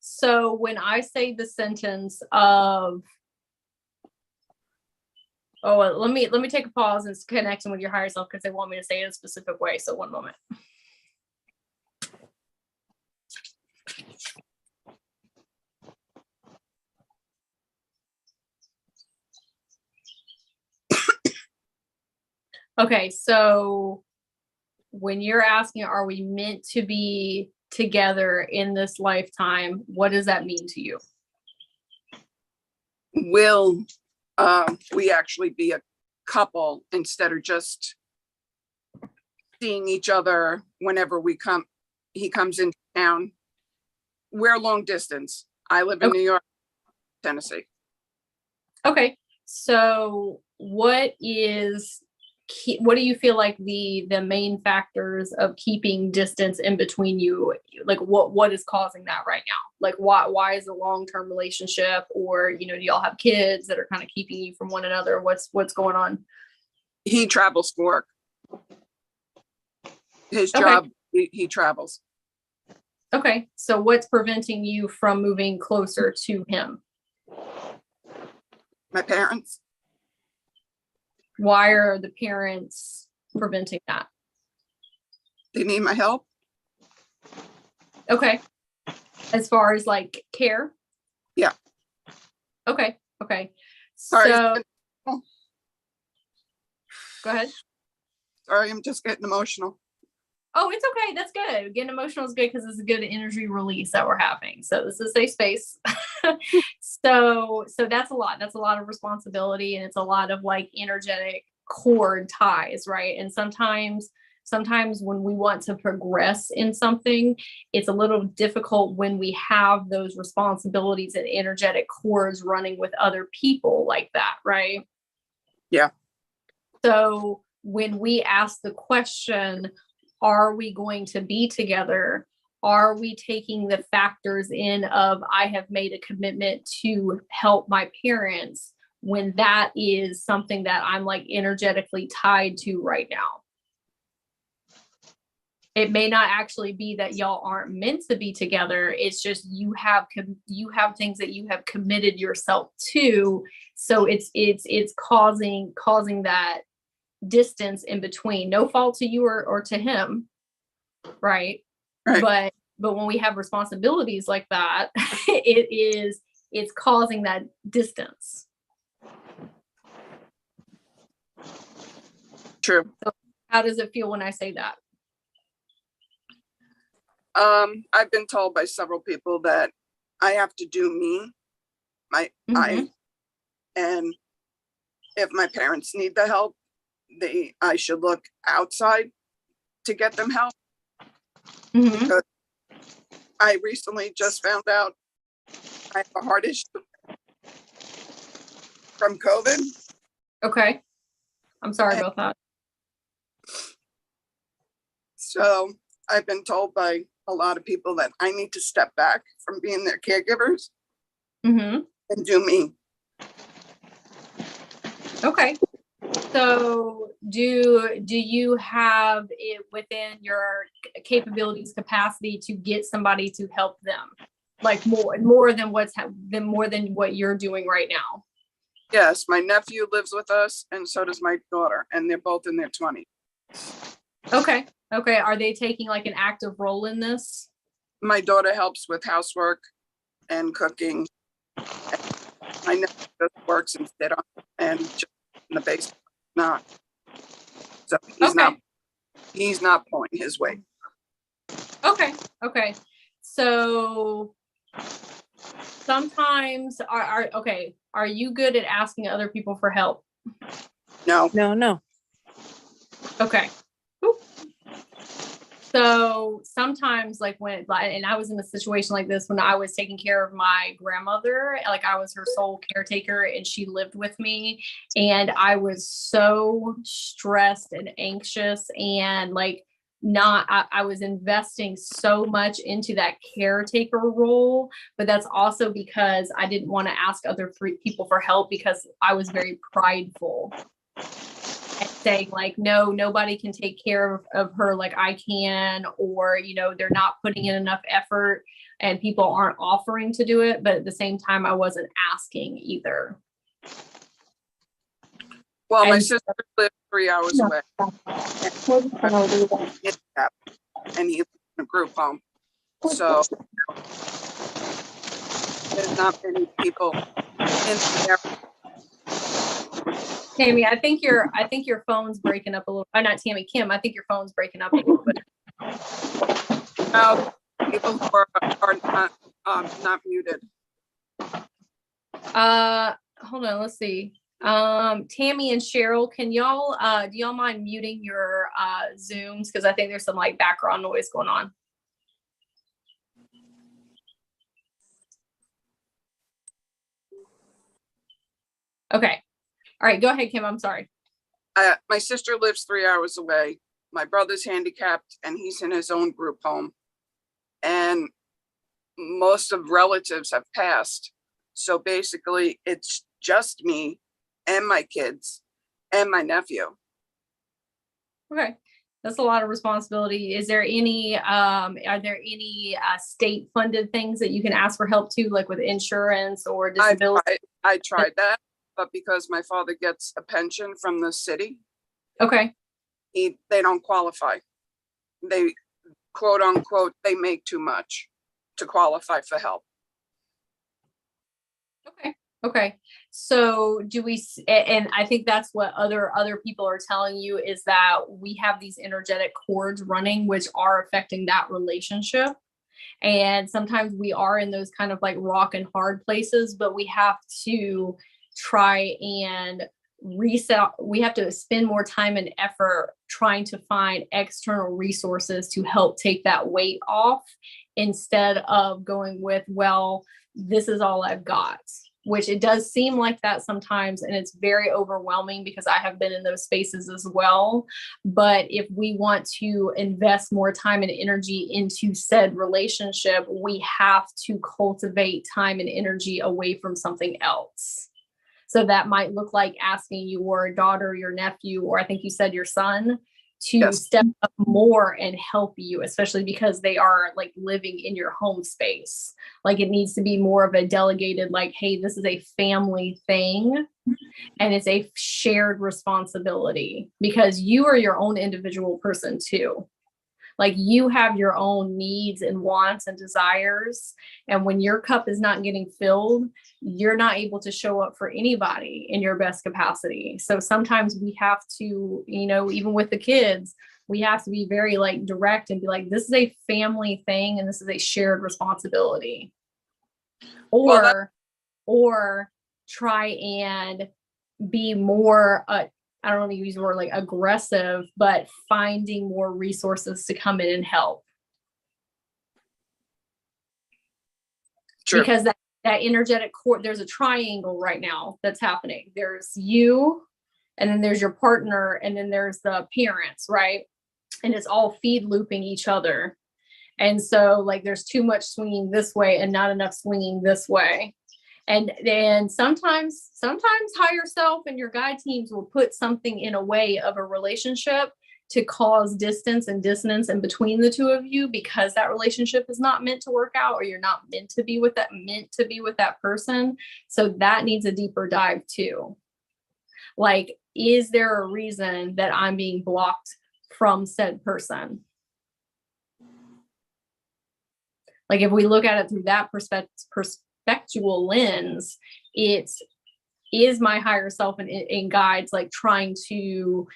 So when I say the sentence of, let me take a pause and connect with your higher self because they want me to say it a specific way. So one moment. Okay, so when you're asking, are we meant to be together in this lifetime? What does that mean to you? Will we actually be a couple instead of just seeing each other whenever he comes into town? We're long distance. I live in New York, Tennessee. Okay, so what is what do you feel like the main factors of keeping distance in between you? Like what is causing that right now? Like why is a long-term relationship, or, do y'all have kids that are kind of keeping you from one another? What's going on? He travels for work. His job, he travels. Okay. So what's preventing you from moving closer to him? My parents. Why are the parents preventing that? They need my help. Okay. As far as like care? Yeah. Okay. Sorry. So go ahead. Sorry, I'm just getting emotional. Oh, it's okay. That's good. Getting emotional is good because it's a good energy release that we're having. So this is a safe space. So that's a lot. That's a lot of responsibility, and it's a lot of like energetic cord ties, right? And sometimes when we want to progress in something, it's a little difficult when we have those responsibilities and energetic cords running with other people like that, right? Yeah. So when we ask the question, are we going to be together? Are we taking the factors in of, I have made a commitment to help my parents, when that is something that I'm like energetically tied to right now? It may not actually be that y'all aren't meant to be together. It's just you have things that you have committed yourself to. So it's causing that distance in between. No fault to you or to him, right? But when we have responsibilities like that, it's causing that distance. True. So how does it feel when I say that? I've been told by several people that I have to do me. And if my parents need the help, I should look outside to get them help. Because I recently just found out I have a heart issue from COVID. Okay. I'm sorry about that. So I've been told by a lot of people that I need to step back from being their caregivers and do me. Okay. So do you have it within your capabilities, capacity to get somebody to help them, like more than what you're doing right now? Yes, my nephew lives with us, and so does my daughter, and they're both in their 20s. Okay. Are they taking like an active role in this? My daughter helps with housework and cooking. My nephew just works and sit on and just in the basement. Not. So he's not pulling his weight. Okay. So sometimes are you good at asking other people for help? No. Okay. So sometimes and I was in a situation like this when I was taking care of my grandmother, like I was her sole caretaker and she lived with me, and I was so stressed and anxious and I was investing so much into that caretaker role, but that's also because I didn't want to ask other people for help because I was very prideful. And saying like, no, nobody can take care of her like I can, or, they're not putting in enough effort and people aren't offering to do it. But at the same time, I wasn't asking either. Well, my sister lives 3 hours away. And he lives in a group home. So there's not many people in there. Tammy, I think your phone's breaking up a little. Oh, not Tammy, Kim. I think your phone's breaking up a little bit. People who are not muted. Hold on. Let's see. Tammy and Cheryl, can y'all do y'all mind muting your Zooms, because I think there's some like background noise going on. Okay. All right, go ahead, Kim. I'm sorry. My sister lives 3 hours away. My brother's handicapped and he's in his own group home. And most of relatives have passed. So basically it's just me and my kids and my nephew. Okay. That's a lot of responsibility. Is there any, are there any state funded things that you can ask for help to, like with insurance or disability? I tried that, but because my father gets a pension from the city, Okay. they don't qualify. They quote unquote, they make too much to qualify for help. Okay. Okay. So do we, and I think that's what other people are telling you, is that we have these energetic cords running, which are affecting that relationship. And sometimes we are in those kind of like rock and hard places, but we have to try and reset. We have to spend more time and effort trying to find external resources to help take that weight off, instead of going with, well, this is all I've got, which it does seem like that sometimes. And it's very overwhelming because I have been in those spaces as well. But if we want to invest more time and energy into said relationship, we have to cultivate time and energy away from something else. So that might look like asking your daughter, your nephew, or I think you said your son, to step up more and help you, especially because they are like living in your home space. Like it needs to be more of a delegated, like, hey, this is a family thing and it's a shared responsibility, because you are your own individual person too. Like you have your own needs and wants and desires. And when your cup is not getting filled, you're not able to show up for anybody in your best capacity. So sometimes we have to, even with the kids, we have to be very like direct and be like, this is a family thing and this is a shared responsibility. Or try and be more, I don't want to use the word like aggressive, but finding more resources to come in and help. True. Because that energetic cord, there's a triangle right now that's happening. There's you, and then there's your partner, and then there's the parents, right? And it's all feed looping each other. And so like there's too much swinging this way and not enough swinging this way. And then sometimes higher self and your guide teams will put something in a way of a relationship to cause distance and dissonance in between the two of you, because that relationship is not meant to work out, or you're not meant to be with that person. So that needs a deeper dive too. Like, is there a reason that I'm being blocked from said person? Like if we look at it through that perspectual lens, it is my higher self and guides like trying to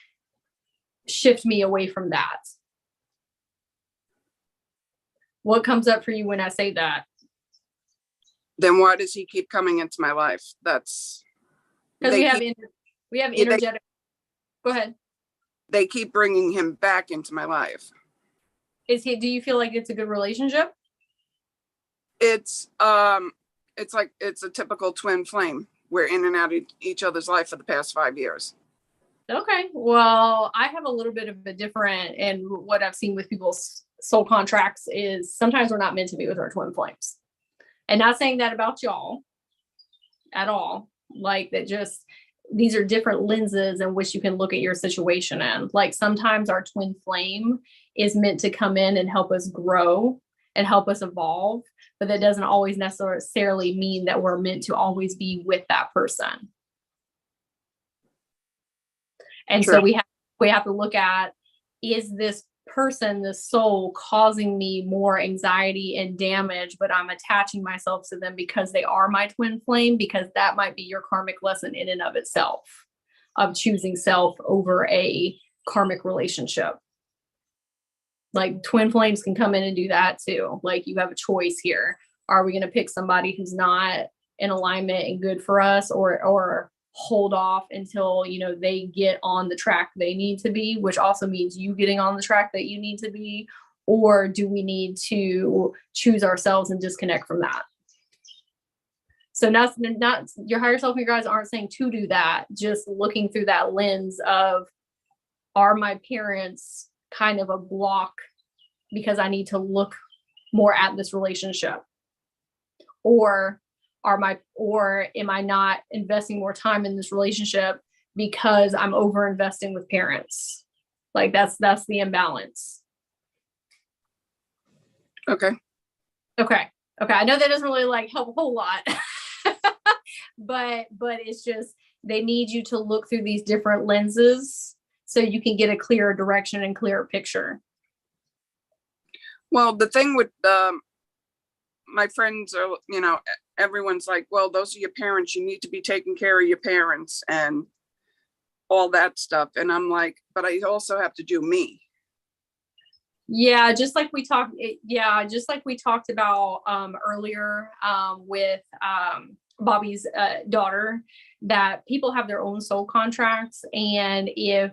shift me away from that. What comes up for you when I say that? Then why does he keep coming into my life? That's because we have energetic. Go ahead. They keep bringing him back into my life. Do you feel like it's a good relationship? It's like it's a typical twin flame. We're in and out of each other's life for the past 5 years. Okay. Well, I have a little bit of a different, and what I've seen with people's soul contracts is sometimes we're not meant to be with our twin flames. And not saying that about y'all at all. Like that, just these are different lenses in which you can look at your situation in. Like sometimes our twin flame is meant to come in and help us grow and help us evolve. But that doesn't always necessarily mean that we're meant to always be with that person. And True. So we have to look at, is this person, this soul, causing me more anxiety and damage, but I'm attaching myself to them because they are my twin flame? Because that might be your karmic lesson in and of itself, of choosing self over a karmic relationship. Like twin flames can come in and do that too. Like you have a choice here. Are we going to pick somebody who's not in alignment and good for us, or hold off until, they get on the track they need to be, which also means you getting on the track that you need to be? Or do we need to choose ourselves and disconnect from that? So not your higher self and your guides aren't saying to do that, just looking through that lens of, are my parents kind of a block because I need to look more at this relationship? Or am I not investing more time in this relationship because I'm over investing with parents? Like that's the imbalance. Okay. I know that doesn't really like help a whole lot, but it's just, they need you to look through these different lenses so you can get a clearer direction and clearer picture. Well, the thing with my friends are, everyone's like, well, those are your parents. You need to be taking care of your parents and all that stuff. And I'm like, but I also have to do me. Yeah, just like we talked about earlier with Bobby's daughter, that people have their own soul contracts, and if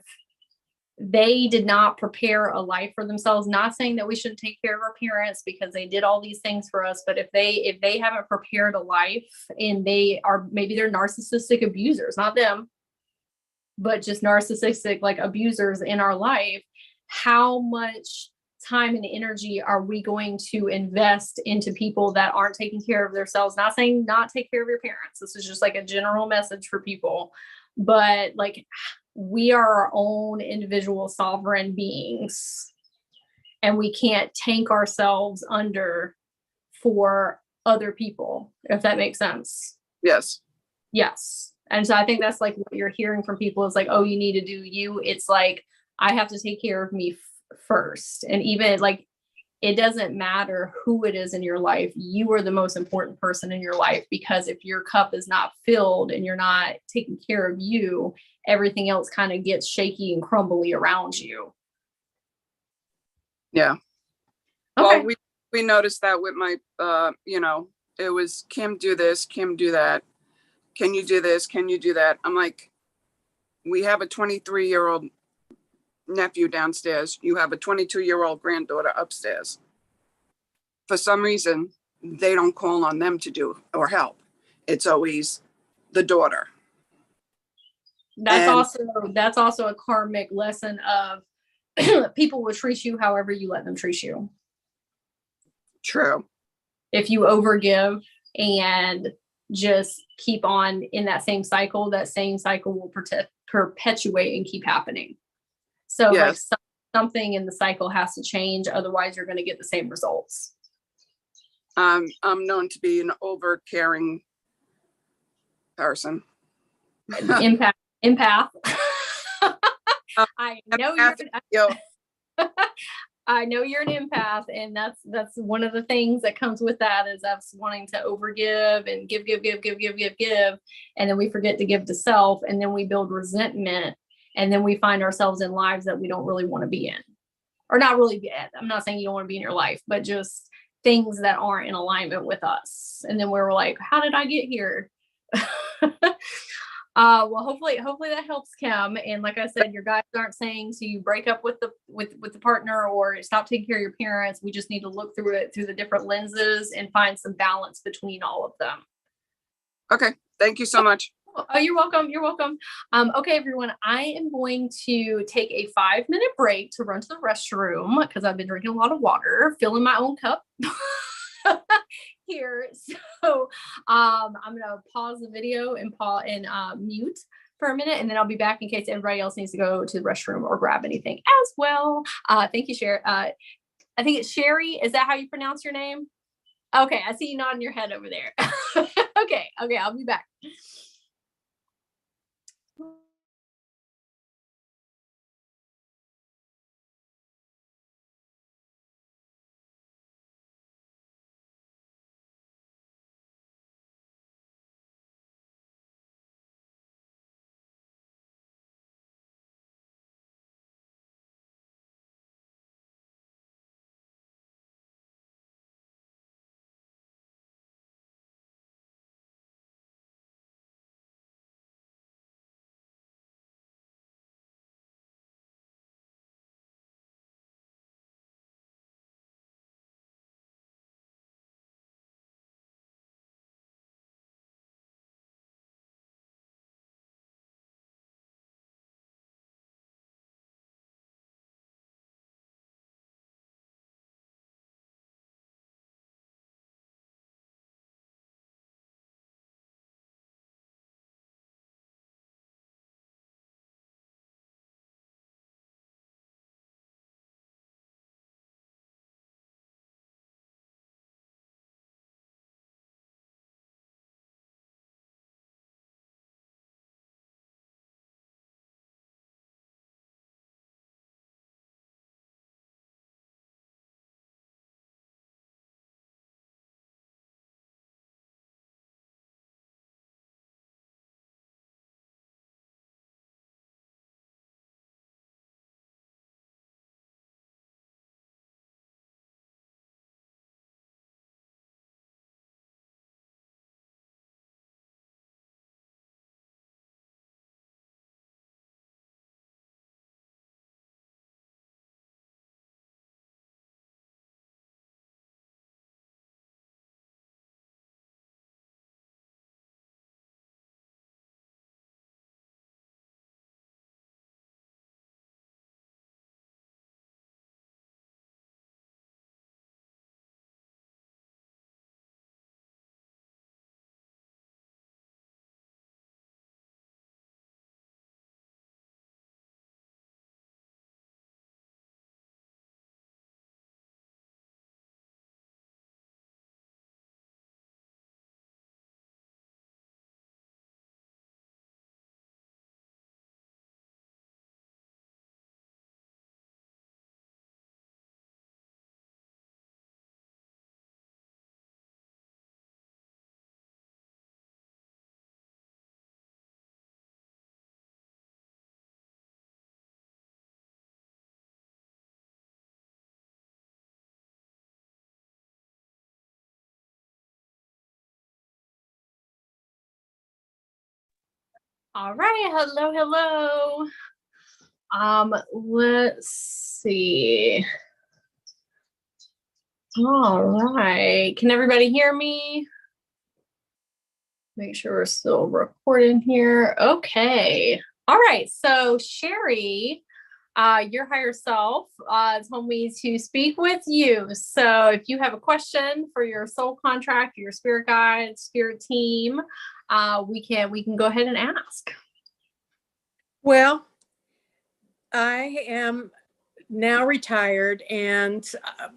they did not prepare a life for themselves, not saying that we shouldn't take care of our parents because they did all these things for us, but if they haven't prepared a life, and maybe they're narcissistic abusers, not them, but just narcissistic like abusers in our life, how much time and energy are we going to invest into people that aren't taking care of themselves? Not saying not take care of your parents. This is just like a general message for people, but like, we are our own individual sovereign beings, and we can't tank ourselves under for other people, if that makes sense. Yes. And so I think that's like what you're hearing from people is like, oh, you need to do you. It's like, I have to take care of me first. And even like, it doesn't matter who it is in your life. You are the most important person in your life, because if your cup is not filled and you're not taking care of you, everything else kind of gets shaky and crumbly around you. Yeah. Okay. Well, we noticed that with my, it was Kim do this, Kim do that. Can you do this? Can you do that? I'm like, we have a 23-year-old nephew downstairs. You have a 22-year-old granddaughter upstairs. For some reason, they don't call on them to do or help. It's always the daughter. That's also a karmic lesson of people will treat you however you let them treat you. True. If you overgive and just keep on in that same cycle will perpetuate and keep happening. So yes. Like something in the cycle has to change. Otherwise you're going to get the same results. I'm known to be an over caring person. Empath. I know I know you're an empath, and that's one of the things that comes with that is us wanting to overgive and give, and then we forget to give to self, and then we build resentment, and then we find ourselves in lives that we don't really want to be in, or not really be in. I'm not saying you don't want to be in your life, but just things that aren't in alignment with us, and then we're like, how did I get here? Well, hopefully that helps, Kim. And like I said, your guides aren't saying to break up with the partner or stop taking care of your parents. We just need to look through it through the different lenses and find some balance between all of them. Okay. Thank you so much. Oh, you're welcome. Okay, everyone, I am going to take a 5-minute break to run to the restroom because I've been drinking a lot of water, filling my own cup. Here, so I'm gonna pause the video and mute for a minute, and then I'll be back in case everybody else needs to go to the restroom or grab anything as well. Thank you, Sherry. I think it's Sherry. Is that how you pronounce your name? Okay, I see you nodding your head over there. Okay, I'll be back. All right. Hello, hello. Let's see. All right. Can everybody hear me? Make sure we're still recording here. Okay. All right. So Sherry, your higher self told me to speak with you. So if you have a question for your soul contract, your spirit guide, spirit team, we can go ahead and ask. Well, I am now retired, and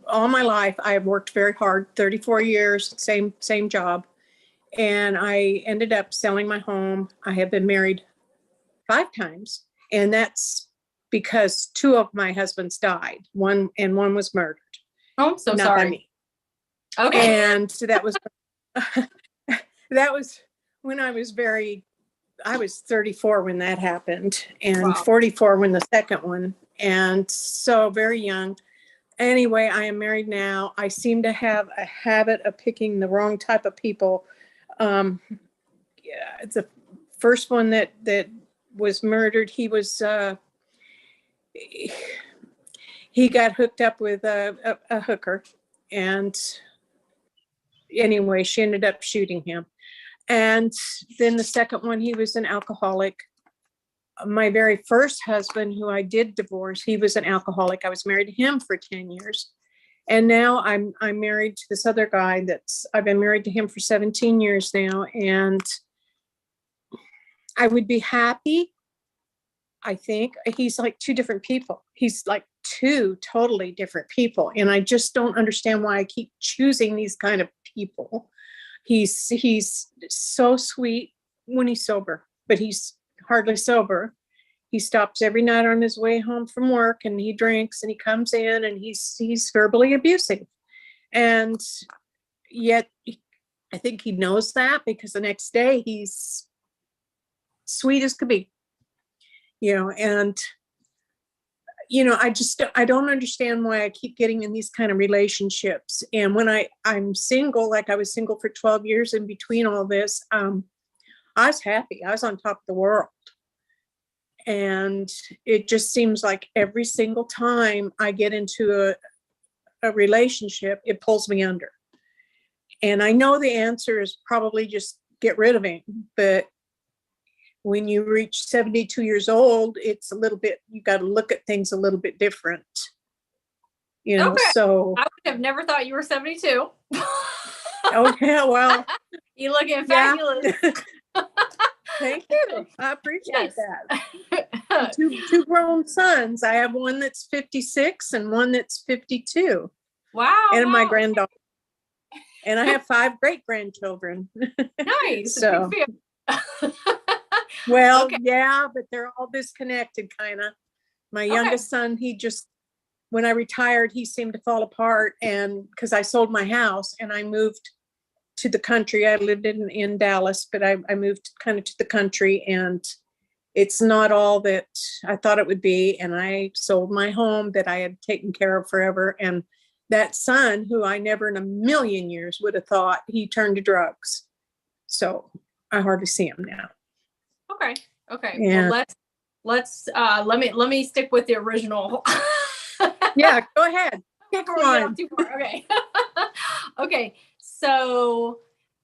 all my life I have worked very hard, 34 years, same job. And I ended up selling my home. I have been married 5 times, and that's because 2 of my husbands died. One was murdered. Oh, I'm so Not sorry. by me. Okay. And so that was that was when I was 34 when that happened, and Wow. 44 when the second one, and so very young. Anyway, I am married now. I seem to have a habit of picking the wrong type of people. Yeah, the first one that was murdered, he got hooked up with a hooker, and anyway, she ended up shooting him. And then the second one, he was an alcoholic. My very first husband, who I did divorce, he was an alcoholic. I was married to him for 10 years. And now I'm married to this other guy I've been married to him for 17 years now. And I would be happy. I think he's like 2 different people. He's like 2 totally different people. And I just don't understand why I keep choosing these kind of people. He's so sweet when he's sober, but he's hardly sober. He stops every night on his way home from work, and he drinks, and he comes in, and he's verbally abusive. And yet I think he knows that, because the next day he's sweet as could be, and I don't understand why I keep getting in these kind of relationships. And when I'm single, like I was single for 12 years in between all this, I was happy. I was on top of the world. And it just seems like every single time I get into a relationship, it pulls me under. And I know the answer is probably just get rid of him. But when you reach 72 years old, it's a little bit, you got to look at things a little bit different. Okay. So I would have never thought you were 72. Oh, yeah, well. You looking fabulous. Thank you. I appreciate Yes. that. Two grown sons. I have one that's 56 and one that's 52. Wow. And my granddaughter. And I have 5 great grandchildren. Nice. So, well, Okay. yeah, but they're all disconnected, kind of. My youngest son, when I retired, he seemed to fall apart, and because I sold my house and I moved to the country. I lived in Dallas, but I moved kind of to the country, and it's not all that I thought it would be. And I sold my home that I had taken care of forever. And that son, who I never in a million years would have thought, he turned to drugs. So I hardly see him now. Okay. Okay. Yeah. Well, let me stick with the original. Yeah, go ahead. Pick one. Okay. Okay. So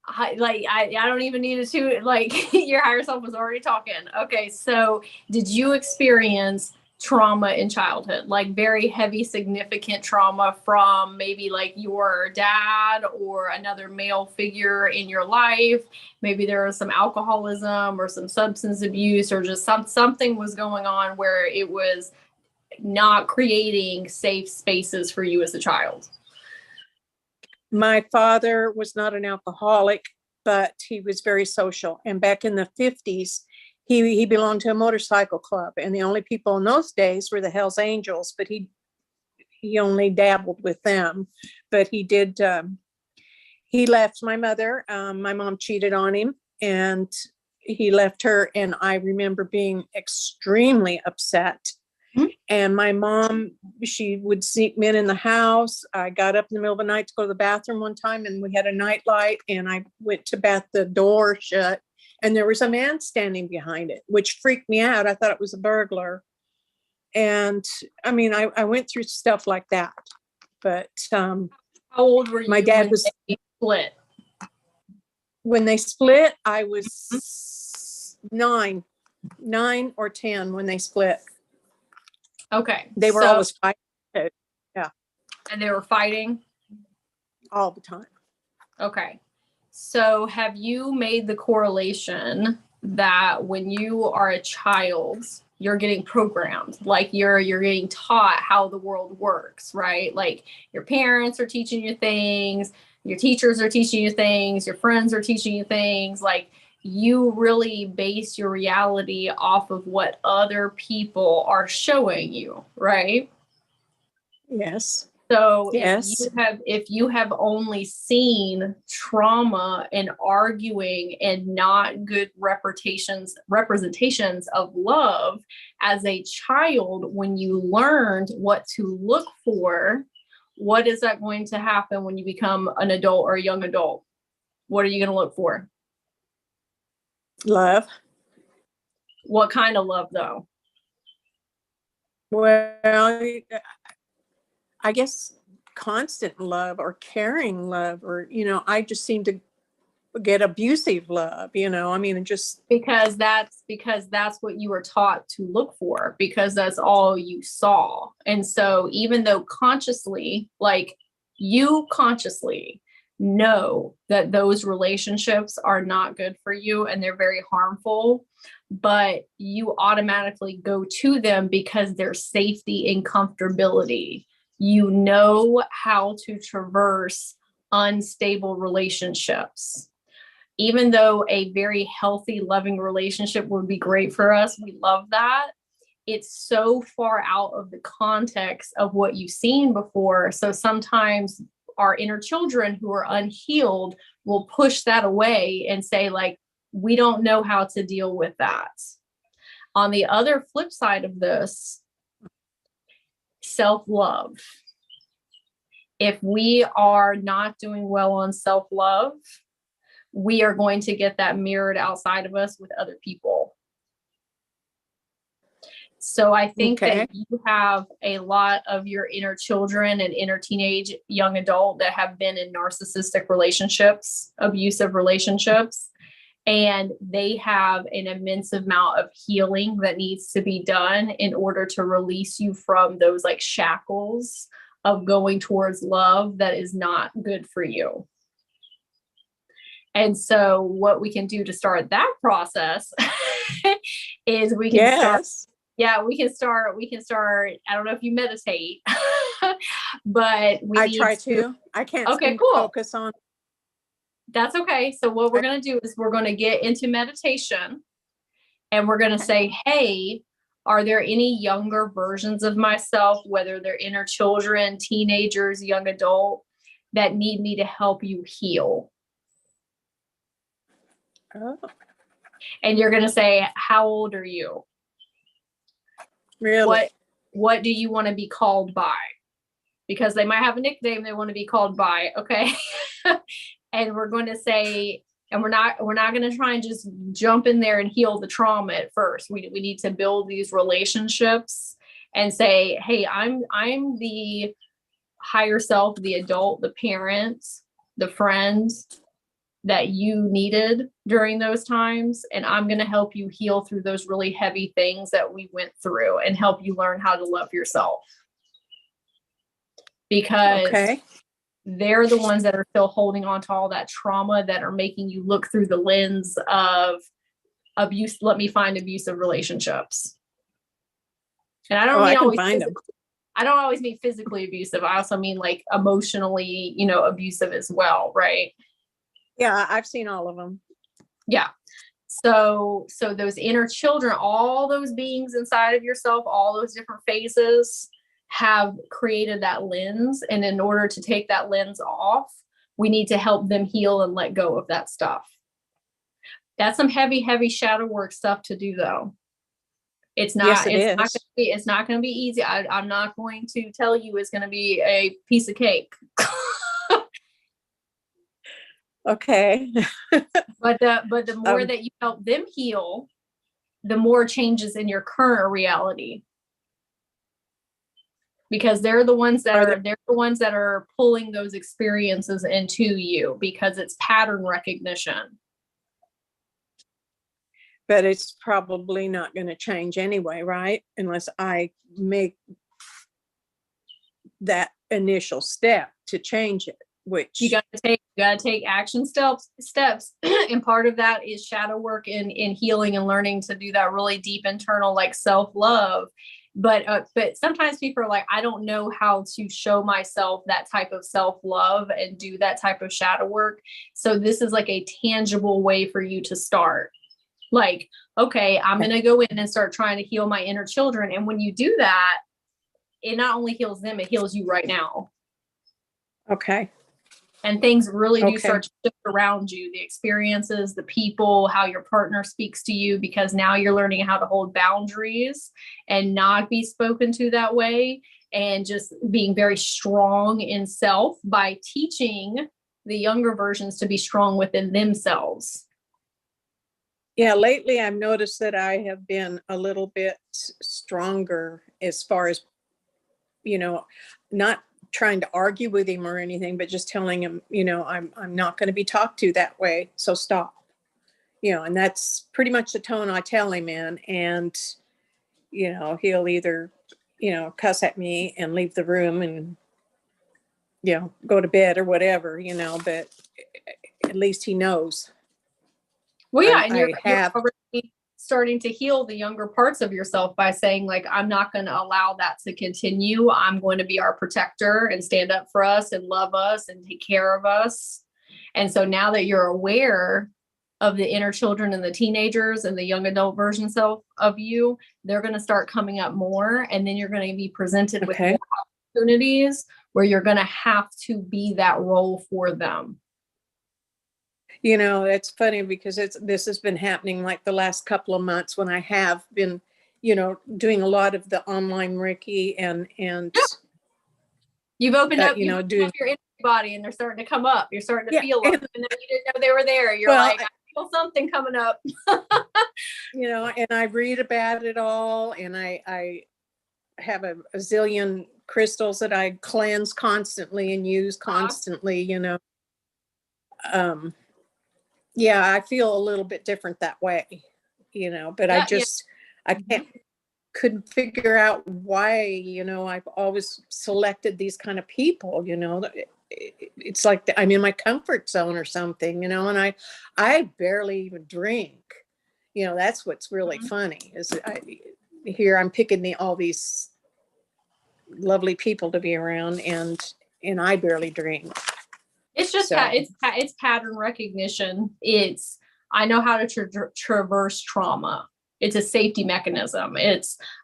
I don't even need to, like, your higher self was already talking. Okay. So did you experience trauma in childhood, like very heavy, significant trauma from maybe like your dad or another male figure in your life? Maybe there was some alcoholism or some substance abuse, or just something was going on where it was not creating safe spaces for you as a child. My father was not an alcoholic, but he was very social. And back in the 50s, he belonged to a motorcycle club. And the only people in those days were the Hells Angels, but he only dabbled with them. But he did, he left my mother. My mom cheated on him, and he left her. And I remember being extremely upset. And my mom, she would sneak men in the house. I got up in the middle of the night to go to the bathroom one time, and we had a night light, and I went to bat the door shut, and there was a man standing behind it, which freaked me out. I thought it was a burglar. And I mean, I went through stuff like that, but How old were you? my dad when was they split? when they split. I was 9 or 10 when they split. Okay. They were so- always fighting. Yeah, And they were fighting? all the time. Okay. So have you made the correlation that when you are a child, you're getting programmed, like you're getting taught how the world works, right? Like your parents are teaching you things, your teachers are teaching you things, your friends are teaching you things, like you really base your reality off of what other people are showing you, right? Yes. So Yes. if you have only seen trauma and arguing and not good representations of love as a child, when you learned what to look for, what is that going to happen when you become an adult or a young adult? What are you going to look for? Love. What kind of love though? Well, I guess constant love or caring love, or, I just seem to get abusive love, I mean, just Because that's what you were taught to look for, because that's all you saw. And so even though consciously, like you consciously know that those relationships are not good for you and they're very harmful, but you automatically go to them because there's safety and comfortability. You know how to traverse unstable relationships. Even though a very healthy, loving relationship would be great for us, we love that. It's so far out of the context of what you've seen before. So sometimes our inner children who are unhealed will push that away and say, like, we don't know how to deal with that. On the other flip side of this, self-love. If we are not doing well on self-love, we are going to get that mirrored outside of us with other people. So I think that you have a lot of your inner children and inner teenage young adult that have been in narcissistic relationships, abusive relationships, and they have an immense amount of healing that needs to be done in order to release you from those like shackles of going towards love that is not good for you. And so what we can do to start that process is we can start. Yeah, we can start. I don't know if you meditate, but I try to. I can't focus on. That's okay. So what we're going to do is we're going to get into meditation and we're going to say, hey, are there any younger versions of myself, whether they're inner children, teenagers, young adult, that need me to help you heal? Oh. And you're going to say, how old are you? Really? What do you want to be called by? Because they might have a nickname they want to be called by. Okay. And we're going to say, and we're not going to try and just jump in there and heal the trauma at first. We need to build these relationships and say, hey, I'm the higher self, the adult, the parent, the friend that you needed during those times. And I'm going to help you heal through those really heavy things that we went through and help you learn how to love yourself. Because they're the ones that are still holding on to all that trauma, that are making you look through the lens of abuse. Let me find abusive relationships. And I don't I don't always mean physically abusive. I also mean like emotionally, abusive as well. Right. Yeah. I've seen all of them. Yeah. So those inner children, all those beings inside of yourself, all those different phases have created that lens. And in order to take that lens off, we need to help them heal and let go of that stuff. That's some heavy, heavy shadow work stuff to do though. It's not going to be easy. I'm not going to tell you it's going to be a piece of cake. Okay. But the more that you help them heal, the more changes in your current reality. Because they're the ones that are pulling those experiences into you, because it's pattern recognition. But it's probably not going to change anyway, right? Unless I make that initial step to change it, which You got to take action steps. And part of that is shadow work in healing and learning to do that really deep internal, like, self-love. But sometimes people are like, I don't know how to show myself that type of self-love and do that type of shadow work. So this is like a tangible way for you to start. Like, okay, I'm going to go in and start trying to heal my inner children. And when you do that, it not only heals them, it heals you right now. okay. And things really do Okay. start to shift around you, the experiences, the people, how your partner speaks to you, because now you're learning how to hold boundaries and not be spoken to that way, and just being very strong in self by teaching the younger versions to be strong within themselves. Yeah, lately I've noticed that I have been a little bit stronger as far as, not trying to argue with him or anything, but just telling him, I'm not going to be talked to that way. So stop, and that's pretty much the tone I tell him in. And, he'll either, cuss at me and leave the room and, go to bed or whatever, but at least he knows. Well, yeah, and you're have already starting to heal the younger parts of yourself by saying, like, I'm not going to allow that to continue. I'm going to be our protector and stand up for us and love us and take care of us. And so now that you're aware of the inner children and the teenagers and the young adult version self of you, they're going to start coming up more. And then you're going to be presented with more opportunities where you're going to have to be that role for them. It's funny because this has been happening like the last couple of months when I have been, doing a lot of the online Reiki and you've opened up, doing up your energy body, and they're starting to come up. You're starting to feel them, and then you didn't know they were there. You're like, I feel something coming up. And I read about it all, and I have a zillion crystals that I cleanse constantly and use constantly, yeah, I feel a little bit different that way, but I couldn't figure out why, I've always selected these kind of people, it's like I'm in my comfort zone or something, and I barely even drink, that's what's really funny is here I'm picking all these lovely people to be around, and I barely drink. It's just it's pattern recognition. I know how to traverse trauma. It's a safety mechanism.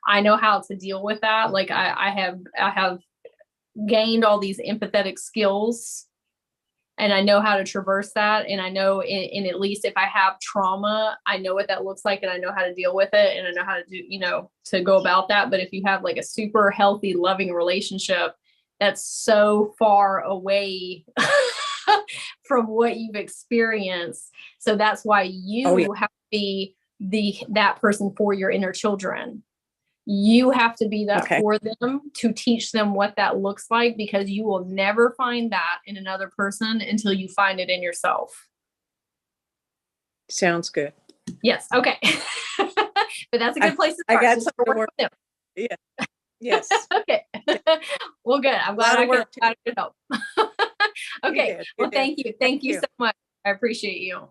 I know how to deal with that. Like I have gained all these empathetic skills, and I know how to traverse that. And I know in at least if I have trauma, I know what that looks like, and I know how to deal with it, and I know how to do, to go about that. But if you have like a super healthy, loving relationship, that's so far away from what you've experienced. So that's why you have to be that person for your inner children. You have to be that for them, to teach them what that looks like, because you will never find that in another person until you find it in yourself. Sounds good. Yes. Okay. But that's a good place to start. I got something to work with. Yeah. Yes. Okay. Well, good. I'm glad I could help. Okay. Well, thank you. Thank you so much. I appreciate you.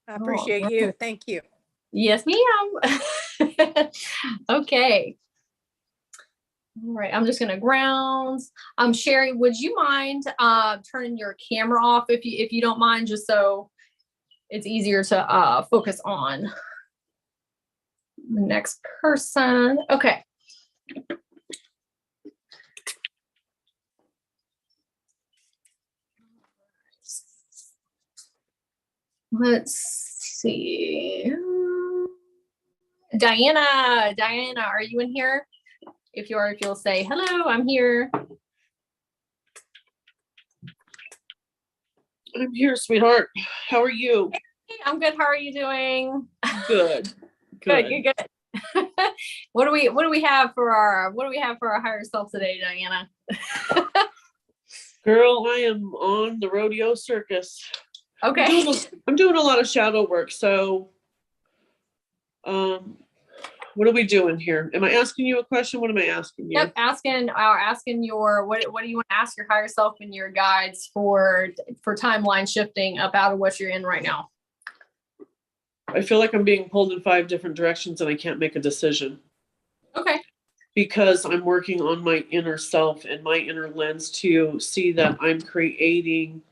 I appreciate you. Thank you. Yes, ma'am. Okay. All right. I'm just going to ground. Sherry, would you mind turning your camera off if you don't mind, just so it's easier to focus on the next person. Okay. Let's see. Diana, are you in here? If you are, if you'll say, hello, I'm here. I'm here, sweetheart. How are you? Hey, I'm good. How are you doing? Good. Good. You're good. What do we have for our higher self today, Diana? Girl, I am on the rodeo circus. Okay. I'm doing a lot of shadow work. So, what are we doing here? Am I asking you a question? What am I asking you? Yep, asking your what do you want to ask your higher self and your guides for timeline shifting up out of what you're in right now? I feel like I'm being pulled in 5 different directions and I can't make a decision. Okay. Because I'm working on my inner self and my inner lens to see that I'm creating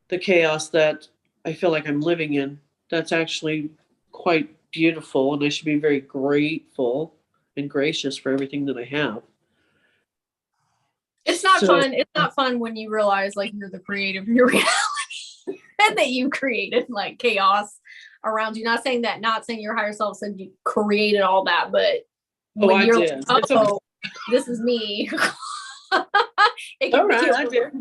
the chaos that I feel like I'm living in. That's actually quite beautiful, and I should be very grateful and gracious for everything that I have. It's not fun. It's not fun when you realize like you're the creator of your reality and that you created like chaos around you. Not saying your higher self said you created all that, but when you're did. like, oh, this is me. It can all right, I did.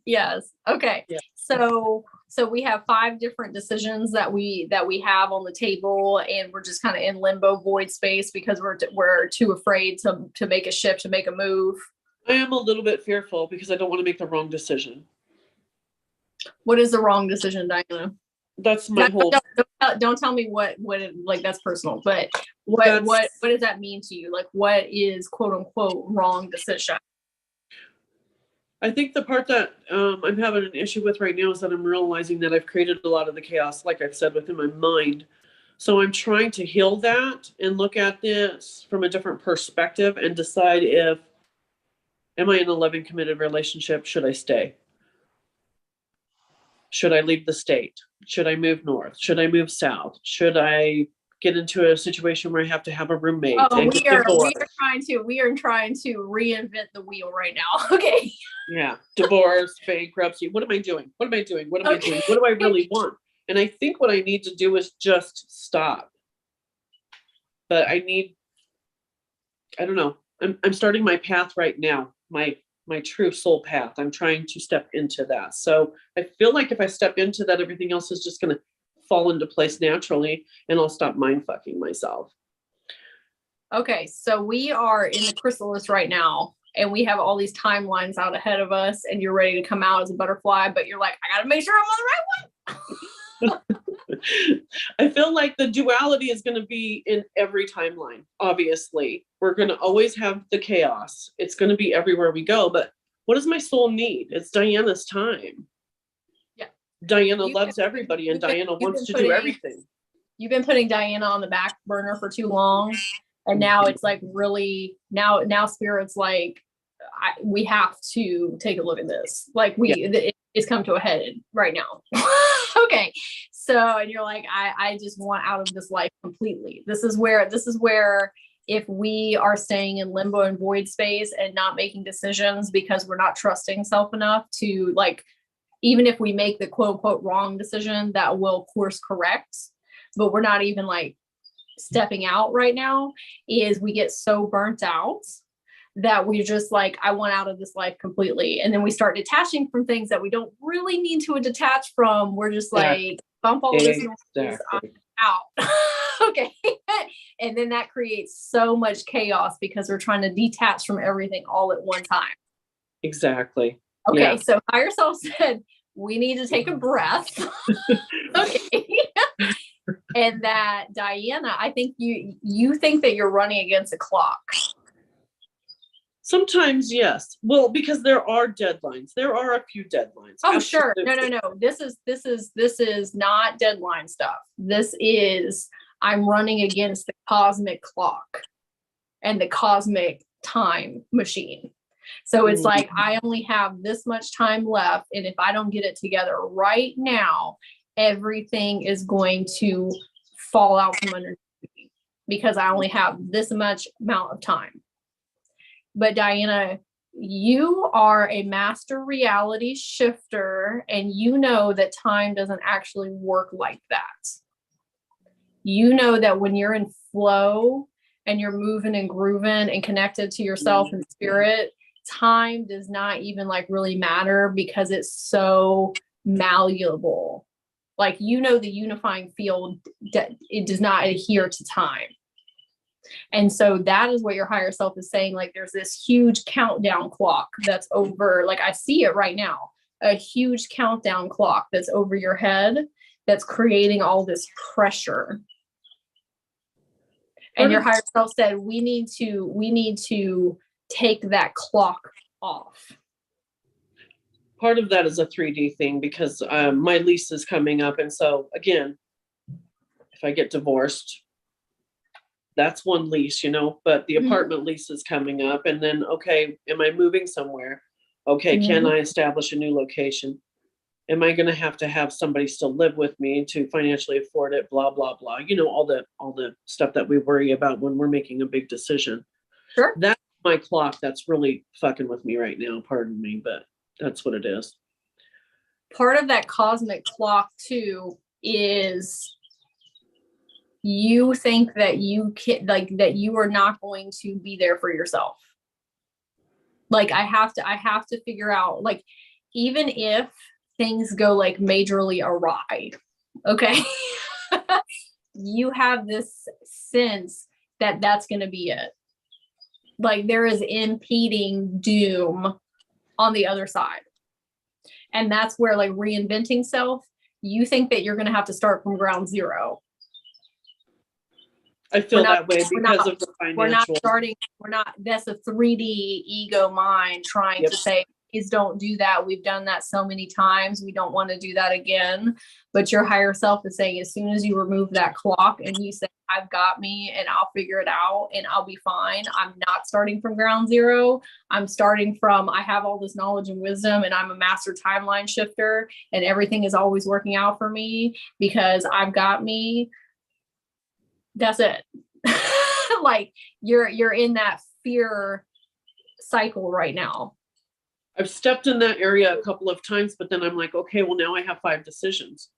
Yes. Okay. Yeah. So we have 5 different decisions that we have on the table, and we're just kind of in limbo void space because we're too afraid to make a shift, to make a move. I am a little bit fearful because I don't want to make the wrong decision. What is the wrong decision, Diana? That's my whole. Don't tell me what like that's personal, but what does that mean to you? Like, what is quote unquote wrong decision? I think the part that I'm having an issue with right now is that I'm realizing that I've created a lot of the chaos, like I've said, within my mind. So I'm trying to heal that and look at this from a different perspective and decide am I in a loving, committed relationship? Should I stay? Should I leave the state? Should I move north? Should I move south? Should I get into a situation where I have to have a roommate? Oh, we are trying to reinvent the wheel right now. Okay. Yeah. Divorce, bankruptcy. What am I doing? What am I doing? What am I doing? What do I really want? And I think what I need to do is just stop. But I don't know. I'm starting my path right now. My true soul path. I'm trying to step into that. So I feel like if I step into that, everything else is just going to fall into place naturally, and I'll stop mind fucking myself. Okay, so we are in the chrysalis right now, and we have all these timelines out ahead of us, and you're ready to come out as a butterfly, but you're like, I gotta make sure I'm on the right one. I feel like the duality is going to be in every timeline. Obviously, we're going to always have the chaos. It's going to be everywhere we go. But what does my soul need? It's Diana's time. Yeah. Diana loves everybody, and Diana wants to do everything. You've been putting Diana on the back burner for too long. And now it's like really now Spirit's like, we have to take a look at this. Like it's come to a head right now. Okay. So, and you're like, I just want out of this life completely. This is where if we are staying in limbo and void space and not making decisions because we're not trusting self enough to, like, even if we make the quote unquote wrong decision that will course correct, but we're not even like stepping out right now, is we get so burnt out that we're just like, I want out of this life completely. And then we start detaching from things that we don't really need to detach from. We're just like, bump all this noise, I'm out. Okay. And then that creates so much chaos because we're trying to detach from everything all at one time. Exactly. Okay. Yeah. So higher self said, we need to take a breath. Okay. And that, Diana, I think you think that you're running against a clock. Sometimes, yes. Well, because there are deadlines. There are a few deadlines. Oh, absolutely. Sure. No. This is not deadline stuff. This is, I'm running against the cosmic clock and the cosmic time machine. So it's like, I only have this much time left. And if I don't get it together right now, everything is going to fall out from under me because I only have this much amount of time. But Diana, you are a master reality shifter, and you know that time doesn't actually work like that. You know that when you're in flow and you're moving and grooving and connected to yourself and spirit, time does not even like really matter because it's so malleable. Like, you know, the unifying field, it does not adhere to time. And so that is what your higher self is saying. Like, there's this huge countdown clock that's over, like, I see it right now, a huge countdown clock that's over your head that's creating all this pressure. And your higher self said, we need to take that clock off. Part of that is a 3D thing because my lease is coming up. And so again, if I get divorced, that's one lease, you know, but the apartment lease is coming up. And then, okay, am I moving somewhere? Okay, can I establish a new location? Am I going to have somebody still live with me to financially afford it? Blah, blah, blah. You know, all the stuff that we worry about when we're making a big decision. Sure. That's my clock that's really fucking with me right now. Pardon me, but that's what it is. Part of that cosmic clock too is you think that you can, like, that you are not going to be there for yourself. Like, I have to figure out, like, even if things go like majorly awry, okay, you have this sense that that's going to be it. Like, there is impending doom on the other side. And that's where, like, reinventing self, you think that you're going to have to start from ground zero. I feel that way because of the financial. That's a 3D ego mind trying to say, please don't do that. We've done that so many times. We don't want to do that again. But your higher self is saying, as soon as you remove that clock and you say, I've got me and I'll figure it out and I'll be fine. I'm not starting from ground zero. I'm starting from, I have all this knowledge and wisdom and I'm a master timeline shifter and everything is always working out for me because I've got me. That's it. Like, you're in that fear cycle right now. I've stepped in that area a couple of times, but then I'm like, okay, well, now I have 5 decisions.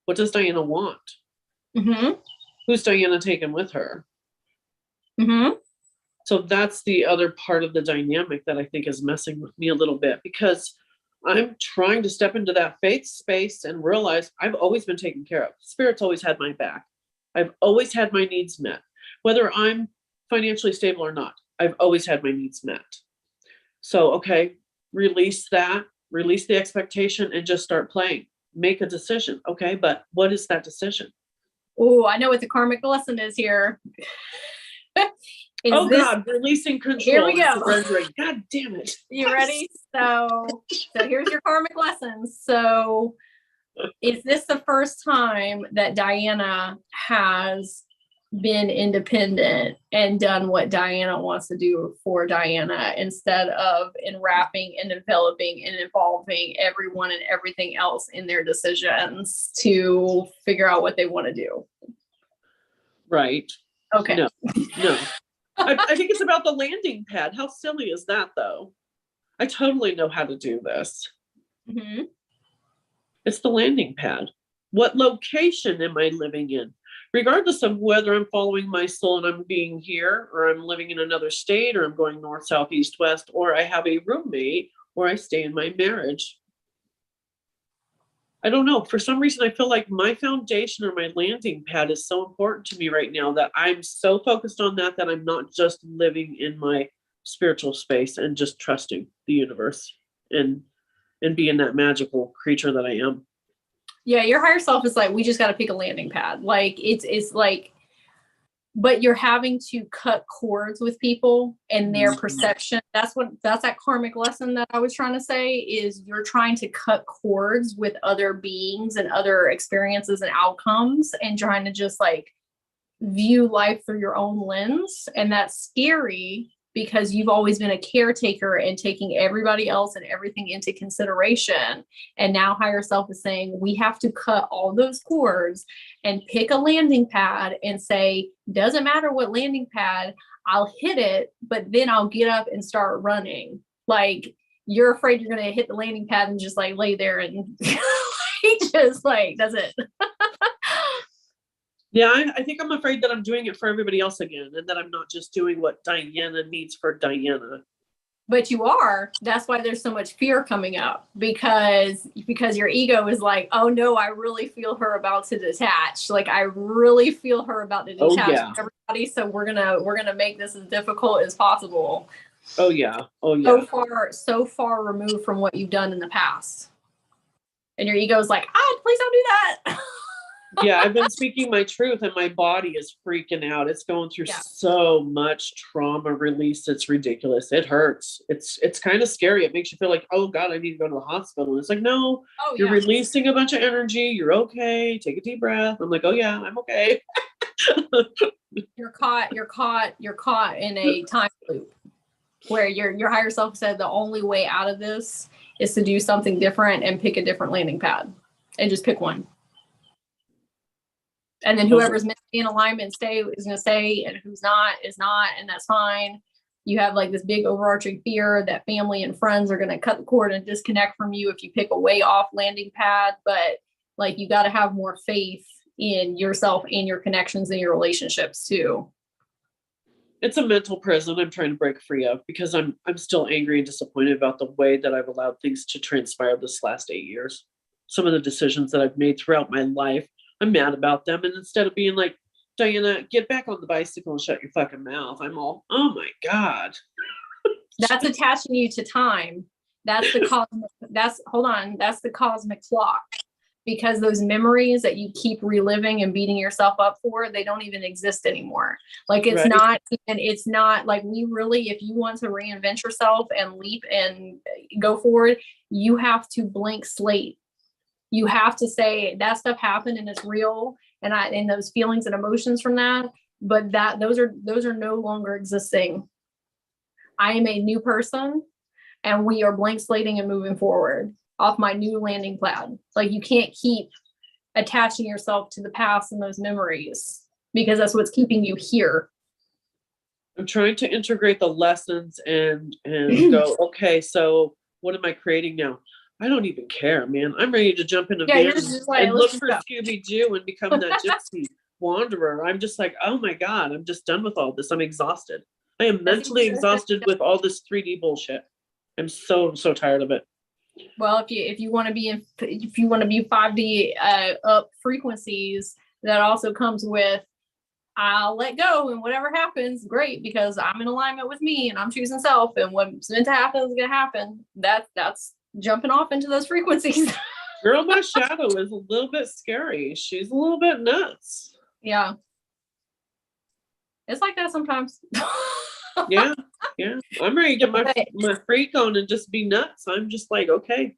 What does Diana want? Who's Diana taking with her? So that's the other part of the dynamic that I think is messing with me a little bit, because I'm trying to step into that faith space and realize I've always been taken care of. Spirit's always had my back. I've always had my needs met. Whether I'm financially stable or not, I've always had my needs met. So, okay, release that, release the expectation and just start playing. Make a decision. Okay, but what is that decision? Oh, I know what the karmic lesson is here. God, releasing control. Here we go. God damn it. You ready? So here's your karmic lesson. So is this the first time that Diana has been independent and done what Diana wants to do for Diana instead of enwrapping and enveloping and involving everyone and everything else in their decisions to figure out what they want to do? Right. Okay. No. I think it's about the landing pad. How silly is that, though? I totally know how to do this. It's the landing pad. What location am I living in? Regardless of whether I'm following my soul and I'm being here, or I'm living in another state, or I'm going north, south, east, west, or I have a roommate, or I stay in my marriage. I don't know. For some reason, I feel like my foundation or my landing pad is so important to me right now that I'm so focused on that I'm not just living in my spiritual space and just trusting the universe and being that magical creature that I am. Yeah, your higher self is like, we just got to pick a landing pad. Like, it's like, but you're having to cut cords with people and their perception. That's that karmic lesson that I was trying to say, is you're trying to cut cords with other beings and other experiences and outcomes and trying to just like view life through your own lens. And that's scary because you've always been a caretaker and taking everybody else and everything into consideration. And now higher self is saying, we have to cut all those cords and pick a landing pad and say, doesn't matter what landing pad, I'll hit it, but then I'll get up and start running. Like, you're afraid you're going to hit the landing pad and just like lay there and just like, that's it. Yeah, I think I'm afraid that I'm doing it for everybody else again, and that I'm not just doing what Diana needs for Diana. But you are. That's why there's so much fear coming up, because your ego is like, oh no, I really feel her about to detach. Like I really feel her about to detach from everybody. So we're gonna make this as difficult as possible. Oh yeah. Oh yeah. So far removed from what you've done in the past. And your ego is like, please don't do that. Yeah, I've been speaking my truth and my body is freaking out. It's going through so much trauma release. It's ridiculous. It hurts. It's kind of scary. It makes you feel like, oh God, I need to go to the hospital. And it's like, no, you're releasing a bunch of energy. You're okay. Take a deep breath. I'm like, oh yeah, I'm okay. You're caught in a time loop where your higher self said the only way out of this is to do something different and pick a different landing pad and just pick one. And then whoever's meant to be in alignment is going to stay, and who's not is not, and that's fine. You have like this big overarching fear that family and friends are going to cut the cord and disconnect from you if you pick a way off landing pad. But like, you got to have more faith in yourself and your connections and your relationships too. It's a mental prison I'm trying to break free of, because I'm still angry and disappointed about the way that I've allowed things to transpire this last 8 years. Some of the decisions that I've made throughout my life, I'm mad about them. And instead of being like, Diana, get back on the bicycle and shut your fucking mouth, I'm all, oh my God. That's attaching you to time. That's the cosmic clock. Because those memories that you keep reliving and beating yourself up for, they don't even exist anymore. Like it's not like, we really, if you want to reinvent yourself and leap and go forward, you have to blank slate. You have to say that stuff happened and it's real, and those feelings and emotions from that, but those are no longer existing. I am a new person, and we are blank slating and moving forward off my new landing pad. Like, you can't keep attaching yourself to the past and those memories, because that's what's keeping you here. I'm trying to integrate the lessons and go, okay, so what am I creating now? I don't even care, man. I'm ready to jump in a van and look for Scooby-Doo and become that gypsy wanderer. I'm just like, oh my God, I'm just done with all this. I'm exhausted. I am mentally exhausted with all this 3D bullshit. I'm so tired of it. Well, if you want to be 5D up frequencies, that also comes with, I'll let go, and whatever happens, great, because I'm in alignment with me and I'm choosing self, and what's meant to happen is going to happen. That's jumping off into those frequencies. Girl, my shadow is a little bit scary. She's a little bit nuts. Yeah. It's like that sometimes. Yeah. I'm ready to get my freak on and just be nuts. I'm just like, okay.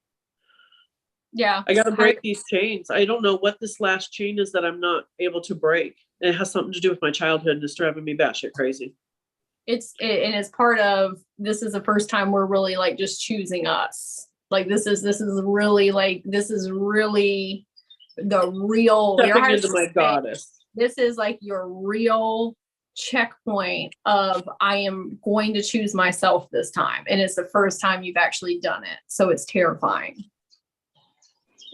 Yeah. I got to break these chains. I don't know what this last chain is that I'm not able to break. It has something to do with my childhood, and it's driving me batshit crazy. It's part of, this is the first time we're really like just choosing us. Like this is really the real stepping into my goddess. This is like your real checkpoint of, I am going to choose myself this time. And it's the first time you've actually done it. So it's terrifying.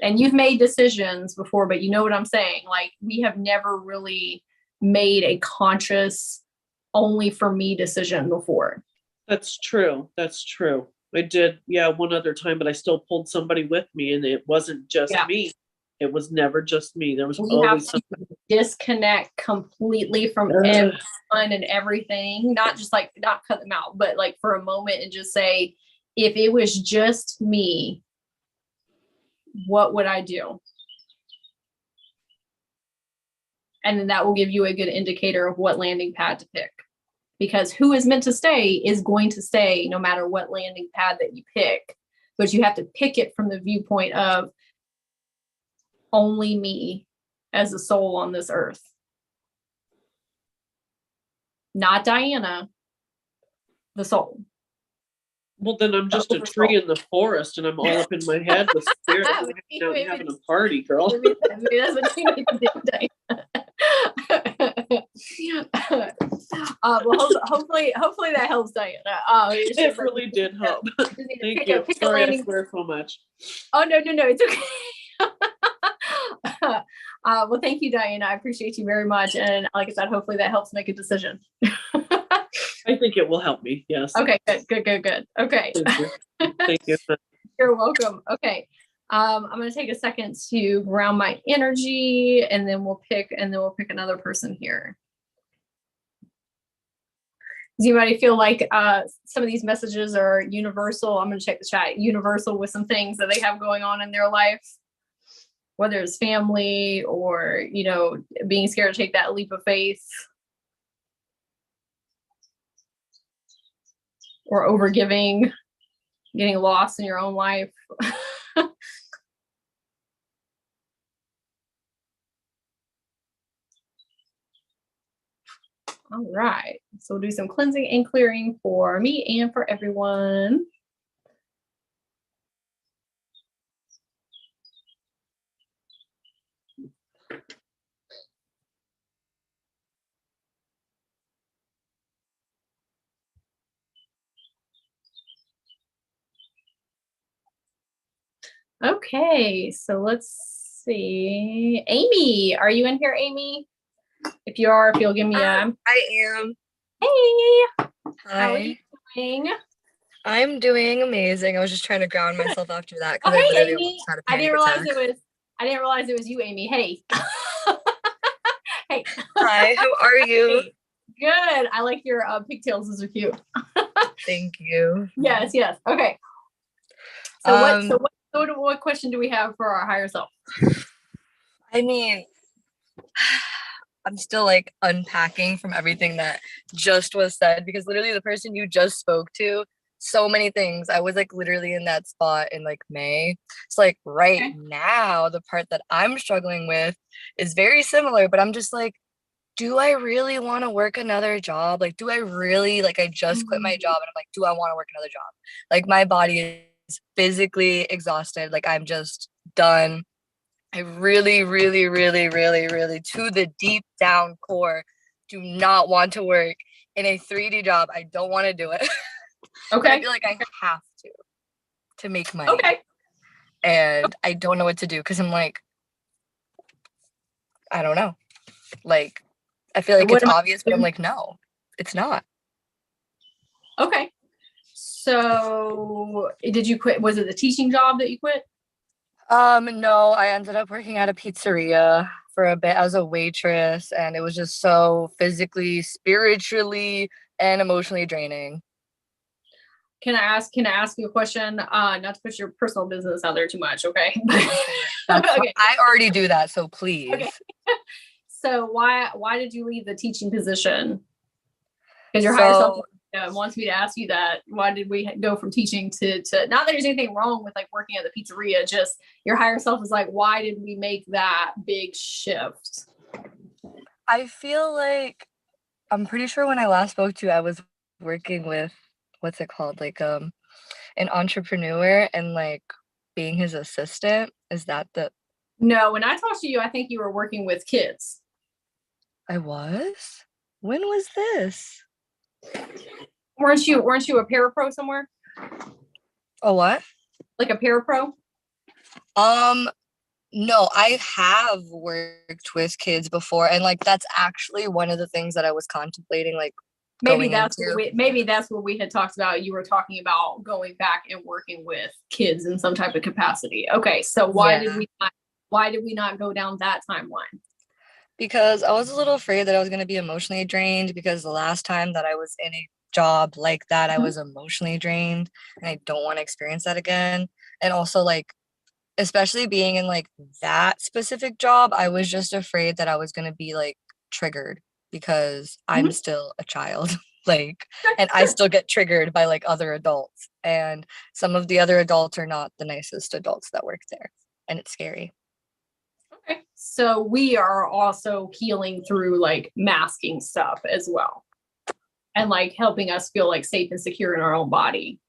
And you've made decisions before, but you know what I'm saying? Like, we have never really made a conscious, only for me decision before. That's true. I did, one other time, but I still pulled somebody with me, and it wasn't just me. It was never just me. There was always something. Disconnect completely from everyone and everything. Not cut them out, but like for a moment, and just say, if it was just me, what would I do? And then that will give you a good indicator of what landing pad to pick. Because who is meant to stay is going to stay no matter what landing pad that you pick. But you have to pick it from the viewpoint of only me as a soul on this earth. Not Diana, the soul. Well, then I'm just a tree in the forest, and I'm all up in my head with spirit having a party, girl. Maybe that's what you need to do, Diana. Well, hopefully that helps, Diana. It really did help. Thank you. Sorry, I swear so much. Oh, no, it's okay. Well, thank you, Diana. I appreciate you very much. And like I said, hopefully that helps make a decision. I think it will help me. Yes. Okay, good. Okay. Thank you. Thank you. You're welcome. Okay. I'm going to take a second to ground my energy, and then we'll pick another person here. Does anybody feel like some of these messages are universal? I'm going to check the chat. Universal with some things that they have going on in their life, whether it's family or, you know, being scared to take that leap of faith, or overgiving, getting lost in your own life. All right, so we'll do some cleansing and clearing for me and for everyone. Okay, so let's see. Amy, are you in here, Amy? If you are, if you'll give me a... I am. Hey! Hi. How are you doing? I'm doing amazing. I was just trying to ground myself after that Oh, because I hey, literally Amy. almost had a I panic didn't realize attack. I didn't realize it was you, Amy. Hey. Hey. Hi, how are you? Hey. Good. I like your pigtails. Those are cute. Thank you. Yes. Okay. So what question do we have for our higher self? I mean, I'm still like unpacking from everything that just was said, because literally the person you just spoke to, so many things. I was like literally in that spot in like May. It's like right now, the part that I'm struggling with is very similar, but I'm just like, do I really want to work another job? Like, do I really, like, I just quit my job and I'm like, do I want to work another job? Like, my body is physically exhausted. Like, I'm just done. I really, really, really, really, really, to the deep down core, do not want to work in a 3D job. I don't want to do it. Okay. I feel like I have to make money. Okay. And I don't know what to do because I'm like, I don't know. Like, I feel like it's obvious, but I'm like, no, it's not. Okay. So did you quit? Was it the teaching job that you quit? No, I ended up working at a pizzeria for a bit as a waitress, and it was just so physically, spiritually, and emotionally draining. Can I ask you a question? Not to put your personal business out there too much, okay? Okay. I already do that, so please. Okay. So why did you leave the teaching position? Because your higher self wants me to ask you that. Why did we go from teaching to not that there's anything wrong with like working at the pizzeria, just your higher self is like, why did we make that big shift? I feel like, I'm pretty sure when I last spoke to you, I was working with, what's it called? Like an entrepreneur and like being his assistant. Is that the... No, when I talked to you, I think you were working with kids. I was? When was this? Weren't you a parapro somewhere? A what? Like a parapro? No, I have worked with kids before, and like that's actually one of the things that I was contemplating, like maybe that's what we had talked about. You were talking about going back and working with kids in some type of capacity. Okay, so why did we not go down that timeline? Because I was a little afraid that I was going to be emotionally drained, because the last time that I was in a job like that, I was emotionally drained, and I don't want to experience that again. And also, like, especially being in like that specific job, I was just afraid that I was going to be like triggered, because I'm still a child, like, and I still get triggered by like other adults, and some of the other adults are not the nicest adults that work there, and it's scary. Okay, so we are also healing through like masking stuff as well, and like helping us feel like safe and secure in our own body.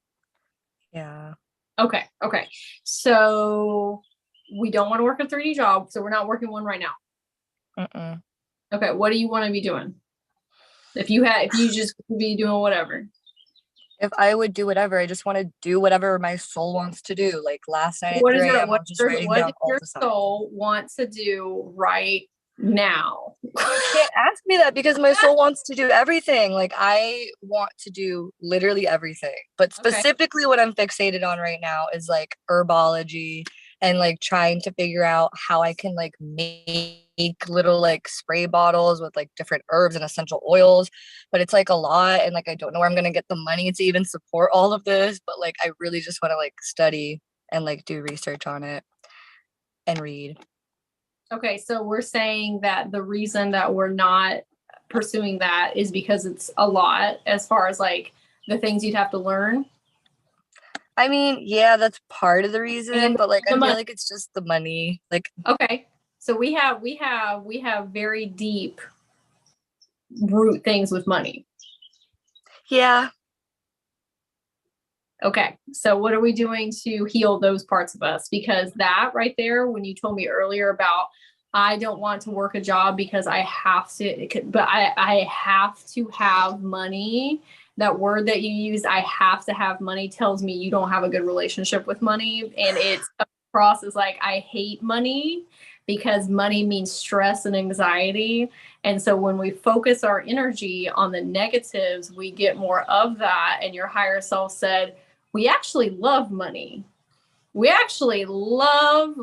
Yeah. Okay. So we don't want to work a 3D job, so we're not working one right now. Okay, what do you want to be doing? If you just be doing whatever. If I would do whatever, I just want to do whatever my soul wants to do. Like last night, What does your your soul want to do right now? You can't ask me that because my soul wants to do everything. Like I want to do literally everything. But specifically what I'm fixated on right now is like herbology and like trying to figure out how I can like make little like spray bottles with like different herbs and essential oils. But it's like a lot and like I don't know where I'm gonna get the money to even support all of this. But like I really just want to like study and like do research on it and read. Okay, so we're saying that the reason that we're not pursuing that is because it's a lot as far as like the things you'd have to learn. I mean, yeah, that's part of the reason, And but like I the feel money. like it's just the money. Like Okay, so we have very deep root things with money. yeah. Okay, so what are we doing to heal those parts of us? Because that right there, when you told me earlier about I don't want to work a job because I have to, but I have to have money. That word that you use, I have to have money, tells me you don't have a good relationship with money. And it's across as like, I hate money because money means stress and anxiety. And so when we focus our energy on the negatives, we get more of that. And your higher self said, we actually love money. We actually love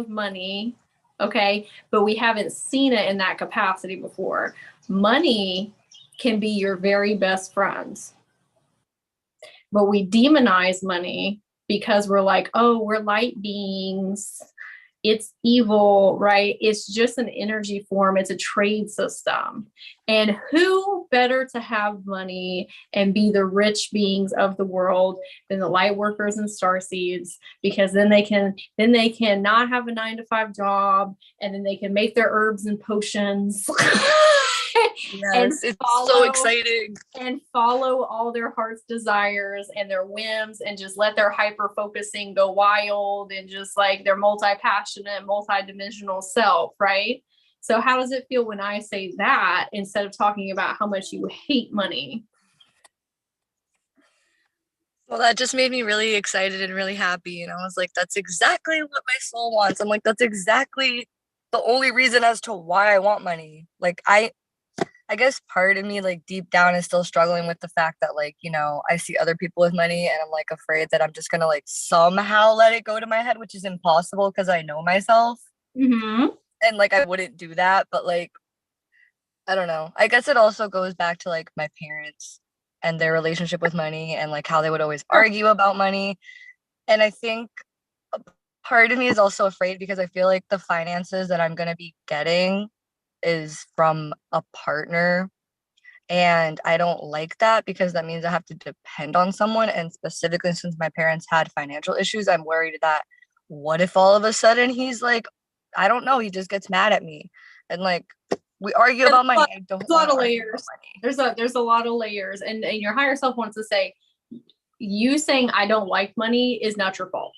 money. Okay. But we haven't seen it in that capacity before. Money can be your very best friends. But we demonize money because we're like, oh, we're light beings. It's evil, right? It's just an energy form. It's a trade system. And who better to have money and be the rich beings of the world than the light workers and starseeds? Because then they can not have a 9-to-5 job, and then they can make their herbs and potions. Yes, it's so exciting. And follow all their heart's desires and their whims and just let their hyper focusing go wild and just like their multi-passionate, multi-dimensional self, right? So how does it feel when I say that instead of talking about how much you hate money? Well, that just made me really excited and really happy. And I was like, that's exactly what my soul wants. I'm like, that's exactly the only reason as to why I want money. Like I guess part of me like deep down is still struggling with the fact that like, you know, I see other people with money and I'm like afraid that I'm just gonna like somehow let it go to my head, which is impossible because I know myself. Mm-hmm. And like I wouldn't do that, but like I don't know. I guess it also goes back to like my parents and their relationship with money and like how they would always argue about money. And I think a part of me is also afraid because I feel like the finances that I'm gonna be getting is from a partner, and I don't like that because that means I have to depend on someone. And specifically since my parents had financial issues, I'm worried that what if all of a sudden he's like, I don't know, he just gets mad at me and like we argue about money. I don't There's a lot of layers. There's a lot of layers, and your higher self wants to say, you saying I don't like money is not your fault.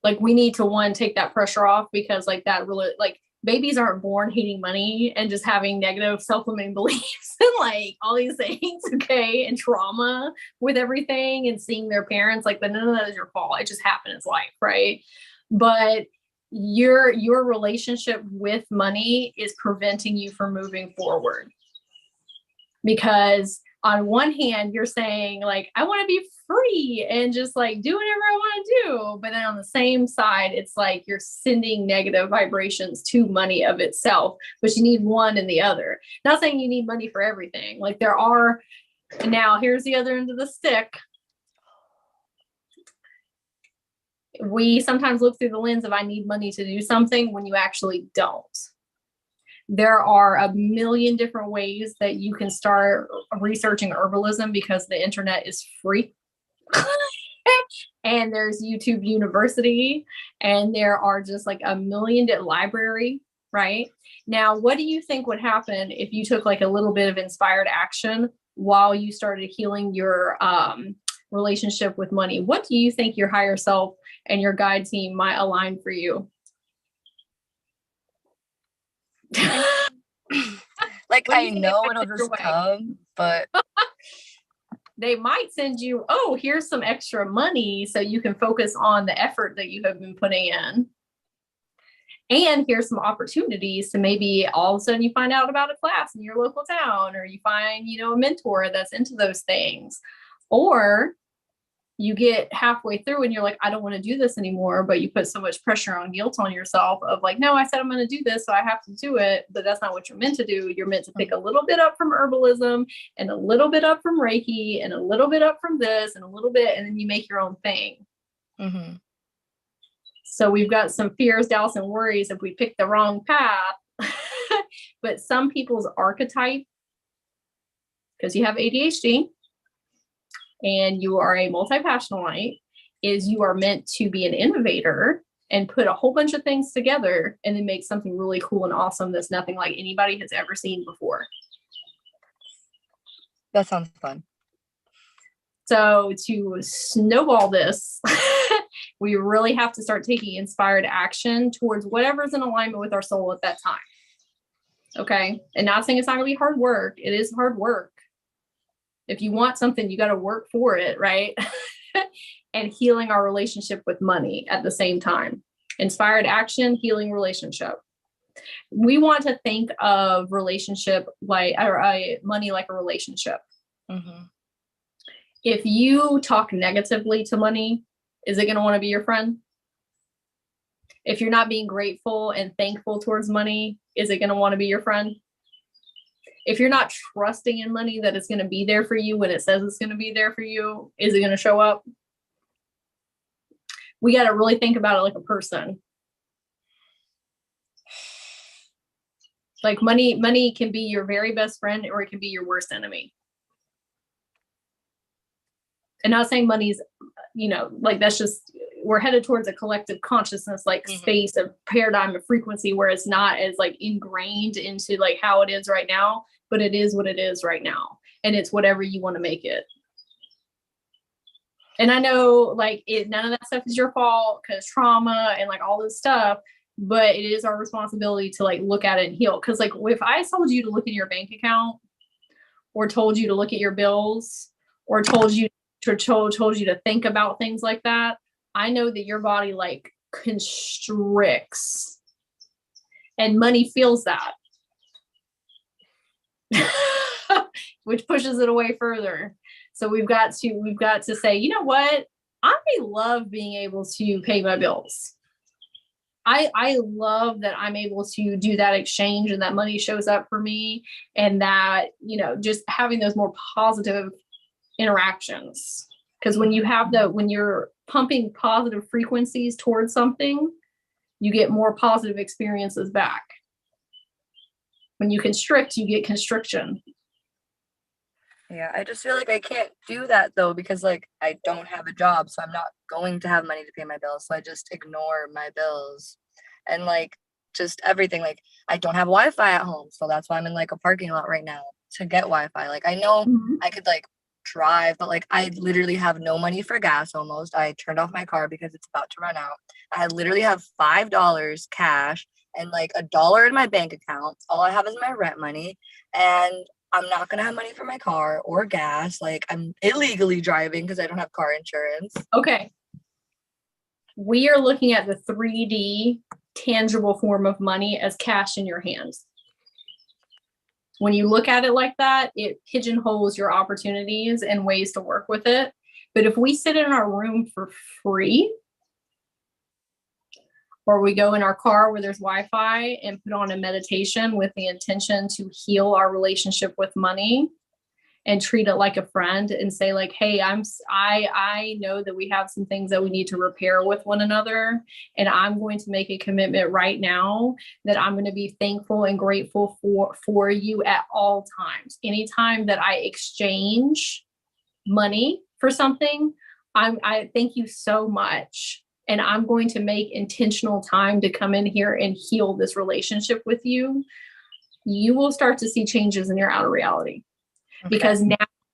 Like we need to take that pressure off, because like that really, like, babies aren't born hating money and just having negative self-limiting beliefs and like all these things, okay, and trauma with everything and seeing their parents like, but none of that is your fault. It just happened in life, right? But your relationship with money is preventing you from moving forward, because on one hand you're saying like, I want to be free and just like do whatever I want to do, but then on the same side it's like you're sending negative vibrations to money of itself, but you need one and the other. Not saying you need money for everything, like there are. Now here's the other end of the stick. We sometimes look through the lens of I need money to do something when you actually don't. There are a million different ways that you can start researching herbalism because the internet is free. And there's YouTube University, and there are just like a million library, right? Now, what do you think would happen if you took like a little bit of inspired action while you started healing your relationship with money? What do you think your higher self and your guide team might align for you? Like I know it'll just come, but they might send you, oh, here's some extra money so you can focus on the effort that you have been putting in. And here's some opportunities to maybe all of a sudden you find out about a class in your local town, or you find, a mentor that's into those things. Or you get halfway through and you're like, I don't want to do this anymore, but you put so much pressure on guilt on yourself of like, no, I said I'm going to do this, so I have to do it. But that's not what you're meant to do. You're meant to pick a little bit up from herbalism and a little bit up from Reiki and a little bit up from this and a little bit, and then you make your own thing. Mm-hmm. So we've got some fears, doubts, and worries if we pick the wrong path. But some people's archetype, because you have ADHD and you are a multi-passionalite, is you are meant to be an innovator and put a whole bunch of things together and then make something really cool and awesome that's nothing like anybody has ever seen before. That sounds fun. So to snowball this, we really have to start taking inspired action towards whatever's in alignment with our soul at that time. Okay. And not saying it's not going to be hard work. It is hard work. If you want something, you got to work for it. Right. And healing our relationship with money at the same time. Inspired action, healing relationship. We want to think of relationship like, or money like a relationship. Mm-hmm. If you talk negatively to money, is it going to want to be your friend? If you're not being grateful and thankful towards money, is it going to want to be your friend? If you're not trusting in money that it's going to be there for you when it says it's going to be there for you, is it going to show up? We got to really think about it like a person. Like money can be your very best friend, or it can be your worst enemy. And not saying money's, like that's just, we're headed towards a collective consciousness, like space, a paradigm, of frequency where it's not as like ingrained into like how it is right now, but it is what it is right now. And it's whatever you want to make it. And I know like none of that stuff is your fault because trauma and like all this stuff, but it is our responsibility to like look at it and heal. Cause like if I told you to look at your bank account, or told you to look at your bills, or told you to think about things like that, I know that your body like constricts, and money feels that, which pushes it away further. So we've got to say, you know what? I love being able to pay my bills. I love that I'm able to do that exchange and that money shows up for me, and that, just having those more positive interactions. Because when you're pumping positive frequencies towards something, you get more positive experiences back. When you constrict, you get constriction. Yeah, I just feel like I can't do that though, because like I don't have a job, so I'm not going to have money to pay my bills. So I just ignore my bills and like just everything. Like I don't have Wi-Fi at home, so that's why I'm in like a parking lot right now to get Wi-Fi. Like I know I could like drive, but like I literally have no money for gas almost. I turned off my car because it's about to run out. I literally have $5 cash and like $1 in my bank account. All I have is my rent money, and I'm not gonna have money for my car or gas. Like I'm illegally driving because I don't have car insurance. Okay. We are looking at the 3D tangible form of money as cash in your hands. When you look at it like that, it pigeonholes your opportunities and ways to work with it. But if we sit in our room for free, or we go in our car where there's Wi-Fi and put on a meditation with the intention to heal our relationship with money and treat it like a friend and say like, hey, I know that we have some things that we need to repair with one another. And I'm going to make a commitment right now that I'm going to be thankful and grateful for you at all times. Anytime that I exchange money for something, I thank you so much. And I'm going to make intentional time to come in here and heal this relationship with you. You will start to see changes in your outer reality. Okay.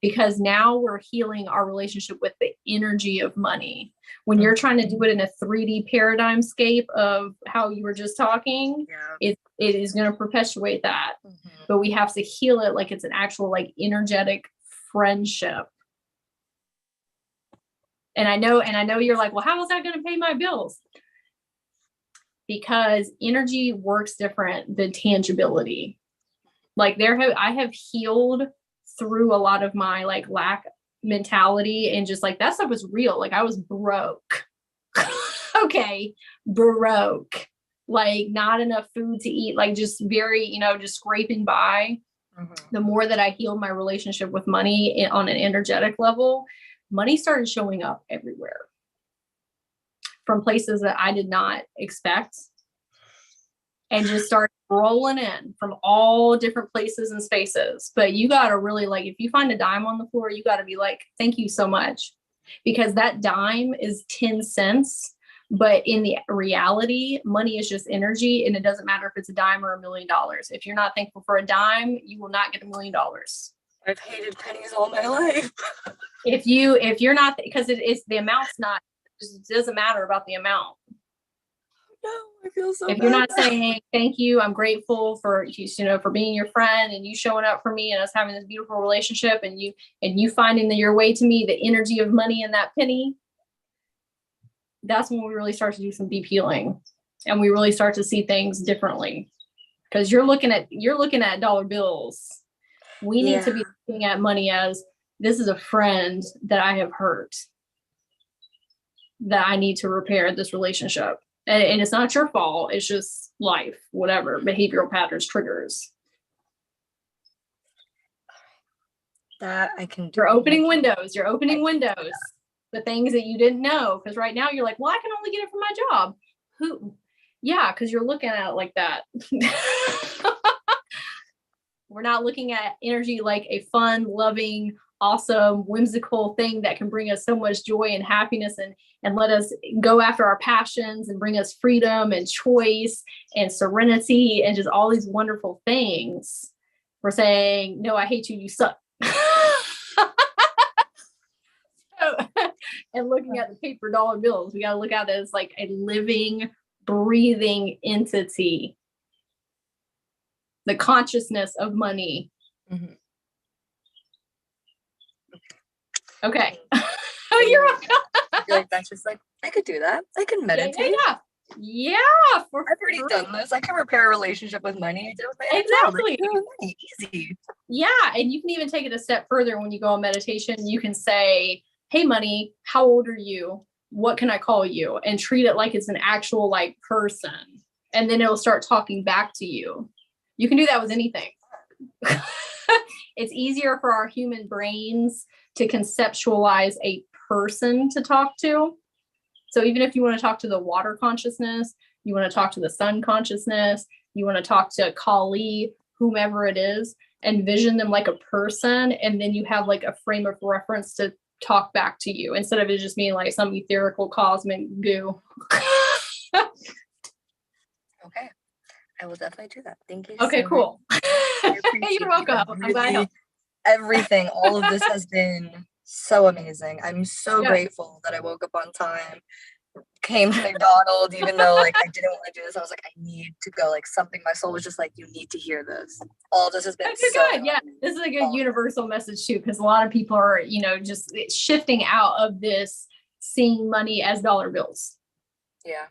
Because now we're healing our relationship with the energy of money. When you're trying to do it in a 3D paradigm scape of how you were just talking, it is going to perpetuate that. But we have to heal it like it's an actual like energetic friendship. And I know you're like, well, how is that going to pay my bills? because energy works different than tangibility. Like I have healed through a lot of my like lack mentality, and just like that stuff was real. Like I was broke. Okay. Broke. Like not enough food to eat, like just very, just scraping by. The more that I healed my relationship with money on an energetic level, money started showing up everywhere from places that I did not expect, and just started rolling in from all different places and spaces. But you got to really, like, if you find a dime on the floor, you got to be like, thank you so much, because that dime is 10 cents. But in the reality, money is just energy, and it doesn't matter if it's a dime or $1 million. If you're not thankful for a dime, you will not get $1 million. I've hated pennies all my life. If you're not, because it's the amount's not, it doesn't matter about the amount. No, I feel so if bad. You're not saying thank you, I'm grateful for for being your friend and you showing up for me and us having this beautiful relationship, and you finding your way to me, the energy of money in that penny. That's when we really start to do some deep healing, and we really start to see things differently, because you're looking at dollar bills. We need to be looking at money as, this is a friend that I have hurt, that I need to repair this relationship. And it's not your fault. It's just life, whatever, behavioral patterns, triggers. That I can do. You're opening windows. The things that you didn't know. Because right now you're like, well, I can only get it from my job. Who? Yeah, because you're looking at it like that. We're not looking at energy like a fun, loving, awesome, whimsical thing that can bring us so much joy and happiness, and let us go after our passions and bring us freedom and choice and serenity and just all these wonderful things. We're saying, no, I hate you, you suck. And looking at the paper dollar bills, we got to look at it as like a living, breathing entity. The consciousness of money. Mm-hmm. Okay. Oh, you're welcome. I feel like that's just like, I could do that. I can meditate. Yeah. I've already done this. I can repair a relationship with money. I did it with my exactly. Money. Easy. Yeah. And you can even take it a step further when you go on meditation. You can say, hey, money, how old are you? What can I call you? And treat it like it's an actual like person. And then it'll start talking back to you. You can do that with anything. It's easier for our human brains to conceptualize a person to talk to. So even if you want to talk to the water consciousness, you want to talk to the sun consciousness, you want to talk to Kali, whomever it is, envision them like a person. And then you have like a frame of reference to talk back to you, instead of it just being like some etherical cosmic goo. Okay. I will definitely do that. Thank you. Okay, so cool. You're welcome. I'm glad I helped. Everything, all of this has been so amazing. I'm so grateful that I woke up on time, came to McDonald's, even though like I didn't want to do this. I was like, I need to go. Like something, my soul was just like, you need to hear this. All this has been good. Yeah, this is a good universal message too, because a lot of people are, just shifting out of this seeing money as dollar bills. Yeah.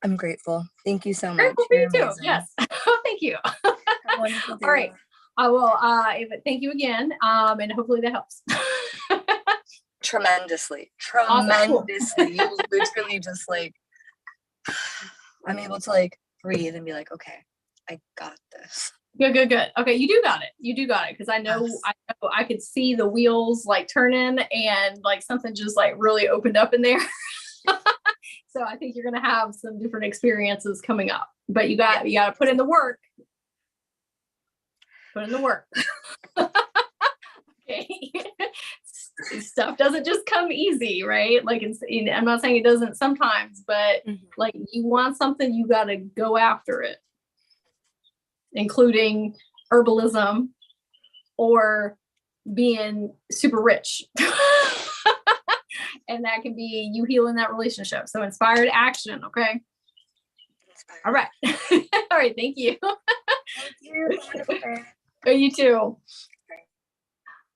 I'm grateful. Thank you so much. Me too. Yes. Thank you. All right. I will thank you again. And hopefully that helps. Tremendously. Awesome. You literally just like, I'm able to like breathe and be like, okay, I got this. Good. Okay, you do got it. Because I know I could see the wheels like turning, and like something just like really opened up in there. So I think you're gonna have some different experiences coming up. But you got to put in the work. Okay. Stuff doesn't just come easy, right? Like I'm not saying it doesn't sometimes, but like you want something, you got to go after it, including herbalism or being super rich. And that can be you healing that relationship. So inspired action. Okay. All right. All right. Thank you. Thank you. You too.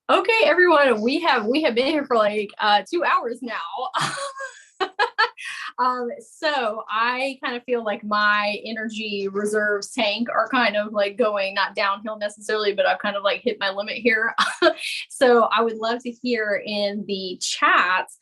Okay, everyone, we have been here for like 2 hours now. So I kind of feel like my energy reserves tank are kind of like going not downhill necessarily, but I've kind of like hit my limit here. So I would love to hear in the chats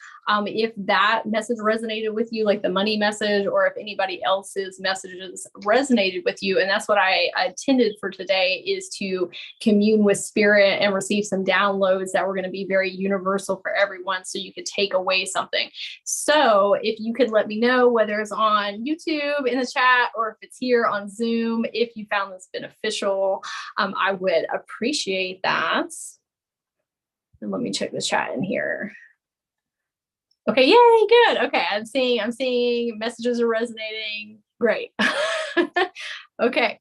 if that message resonated with you, like the money message, or if anybody else's messages resonated with you. And that's what I intended for today, is to commune with spirit and receive some downloads that were going to be very universal for everyone, so you could take away something. So if you could let me know whether it's on YouTube in the chat or if it's here on Zoom, if you found this beneficial, I would appreciate that. And let me check the chat in here. Okay, yay, good. Okay, I'm seeing messages are resonating. Great. Okay.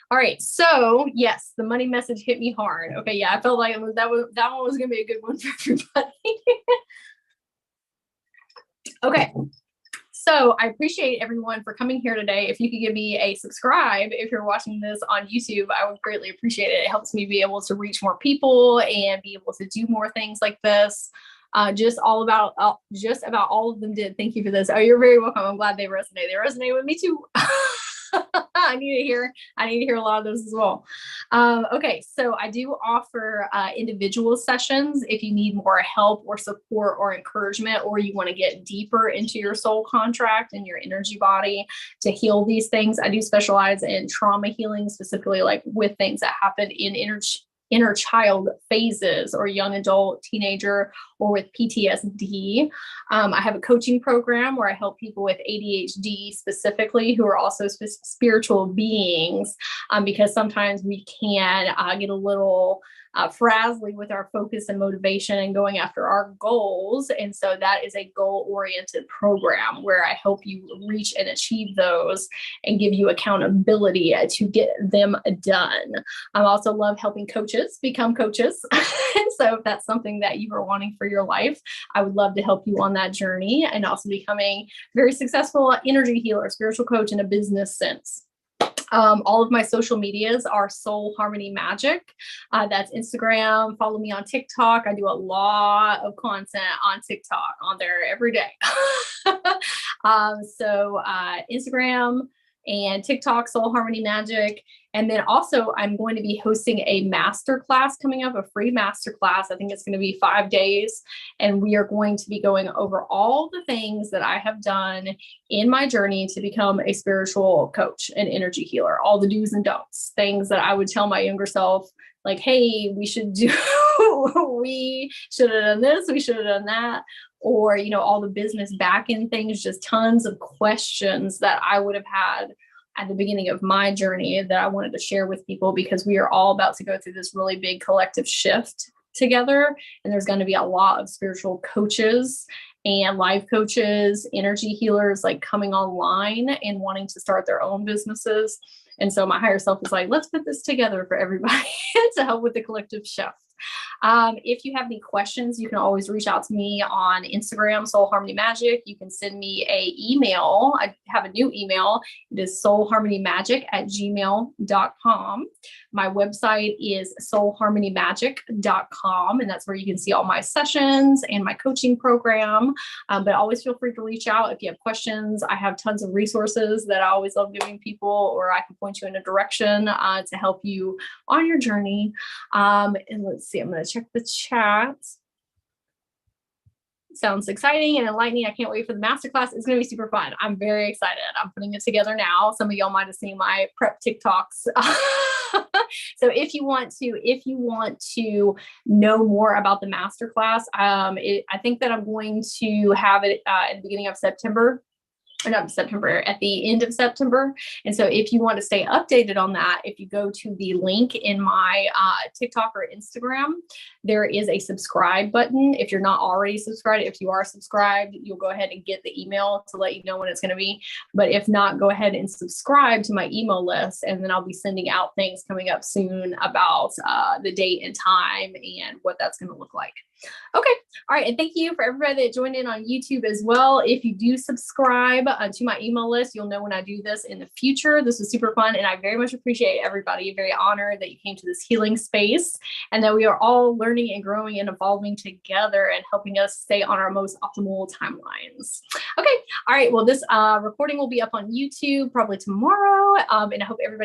All right, so yes, the money message hit me hard. Okay, yeah, I felt like that one was gonna be a good one for everybody. Okay, so I appreciate everyone for coming here today. If you could give me a subscribe if you're watching this on YouTube, I would greatly appreciate it. It helps me be able to reach more people and be able to do more things like this. Just about all of them did. Thank you for this. Oh, you're very welcome. I'm glad they resonate. They resonate with me too. I need to hear a lot of those as well. Okay, so I do offer individual sessions if you need more help or support or encouragement, or you want to get deeper into your soul contract and your energy body to heal these things. I do specialize in trauma healing, specifically like with things that happen in inner child phases, or young adult, teenager, or with PTSD. I have a coaching program where I help people with ADHD specifically, who are also spiritual beings, because sometimes we can get a little frazzly with our focus and motivation and going after our goals. And so that is a goal-oriented program where I help you reach and achieve those and give you accountability to get them done. I also love helping coaches become coaches. And so if that's something that you are wanting for your life, I would love to help you on that journey, and also becoming very successful energy healer, spiritual coach in a business sense. All of my social medias are Soul Harmony Magic. That's Instagram. Follow me on TikTok. I do a lot of content on TikTok, on there every day. So Instagram and TikTok, Soul Harmony Magic. And then also I'm going to be hosting a masterclass coming up, a free masterclass. I think it's going to be 5 days. And we are going to be going over all the things that I have done in my journey to become a spiritual coach and energy healer, all the do's and don'ts, things that I would tell my younger self, like, hey, we should have done this, we should have done that. Or, you know, all the business back end things, just tons of questions that I would have had at the beginning of my journey that I wanted to share with people, because we are all about to go through this really big collective shift together. And there's going to be a lot of spiritual coaches and life coaches, energy healers, like coming online and wanting to start their own businesses. And so my higher self is like, let's put this together for everybody to help with the collective shift. If you have any questions, you can always reach out to me on Instagram, Soul Harmony Magic. You can send me an email. I have a new email. It is soulharmonymagic@gmail.com. My website is soulharmonymagic.com, and that's where you can see all my sessions and my coaching program. But always feel free to reach out if you have questions. I have tons of resources that I always love giving people, or I can point you in a direction to help you on your journey. And let's see, I'm going to check the chat. Sounds exciting and enlightening. I can't wait for the masterclass. It's going to be super fun. I'm very excited. I'm putting it together now. Some of y'all might have seen my prep TikToks. So if you want to know more about the masterclass, I think that I'm going to have it at the beginning of September. Not September, at the end of September. And so if you want to stay updated on that, if you go to the link in my TikTok or Instagram, there is a subscribe button. If you're not already subscribed, if you are subscribed, you'll go ahead and get the email to let you know when it's going to be. But if not, go ahead and subscribe to my email list, and then I'll be sending out things coming up soon about the date and time and what that's going to look like. Okay. All right. And thank you for everybody that joined in on YouTube as well. If you do subscribe to my email list, you'll know when I do this in the future. This was super fun, and I very much appreciate everybody. Very honored that you came to this healing space, and that we are all learning and growing and evolving together and helping us stay on our most optimal timelines. Okay. All right. Well, this recording will be up on YouTube probably tomorrow. And I hope everybody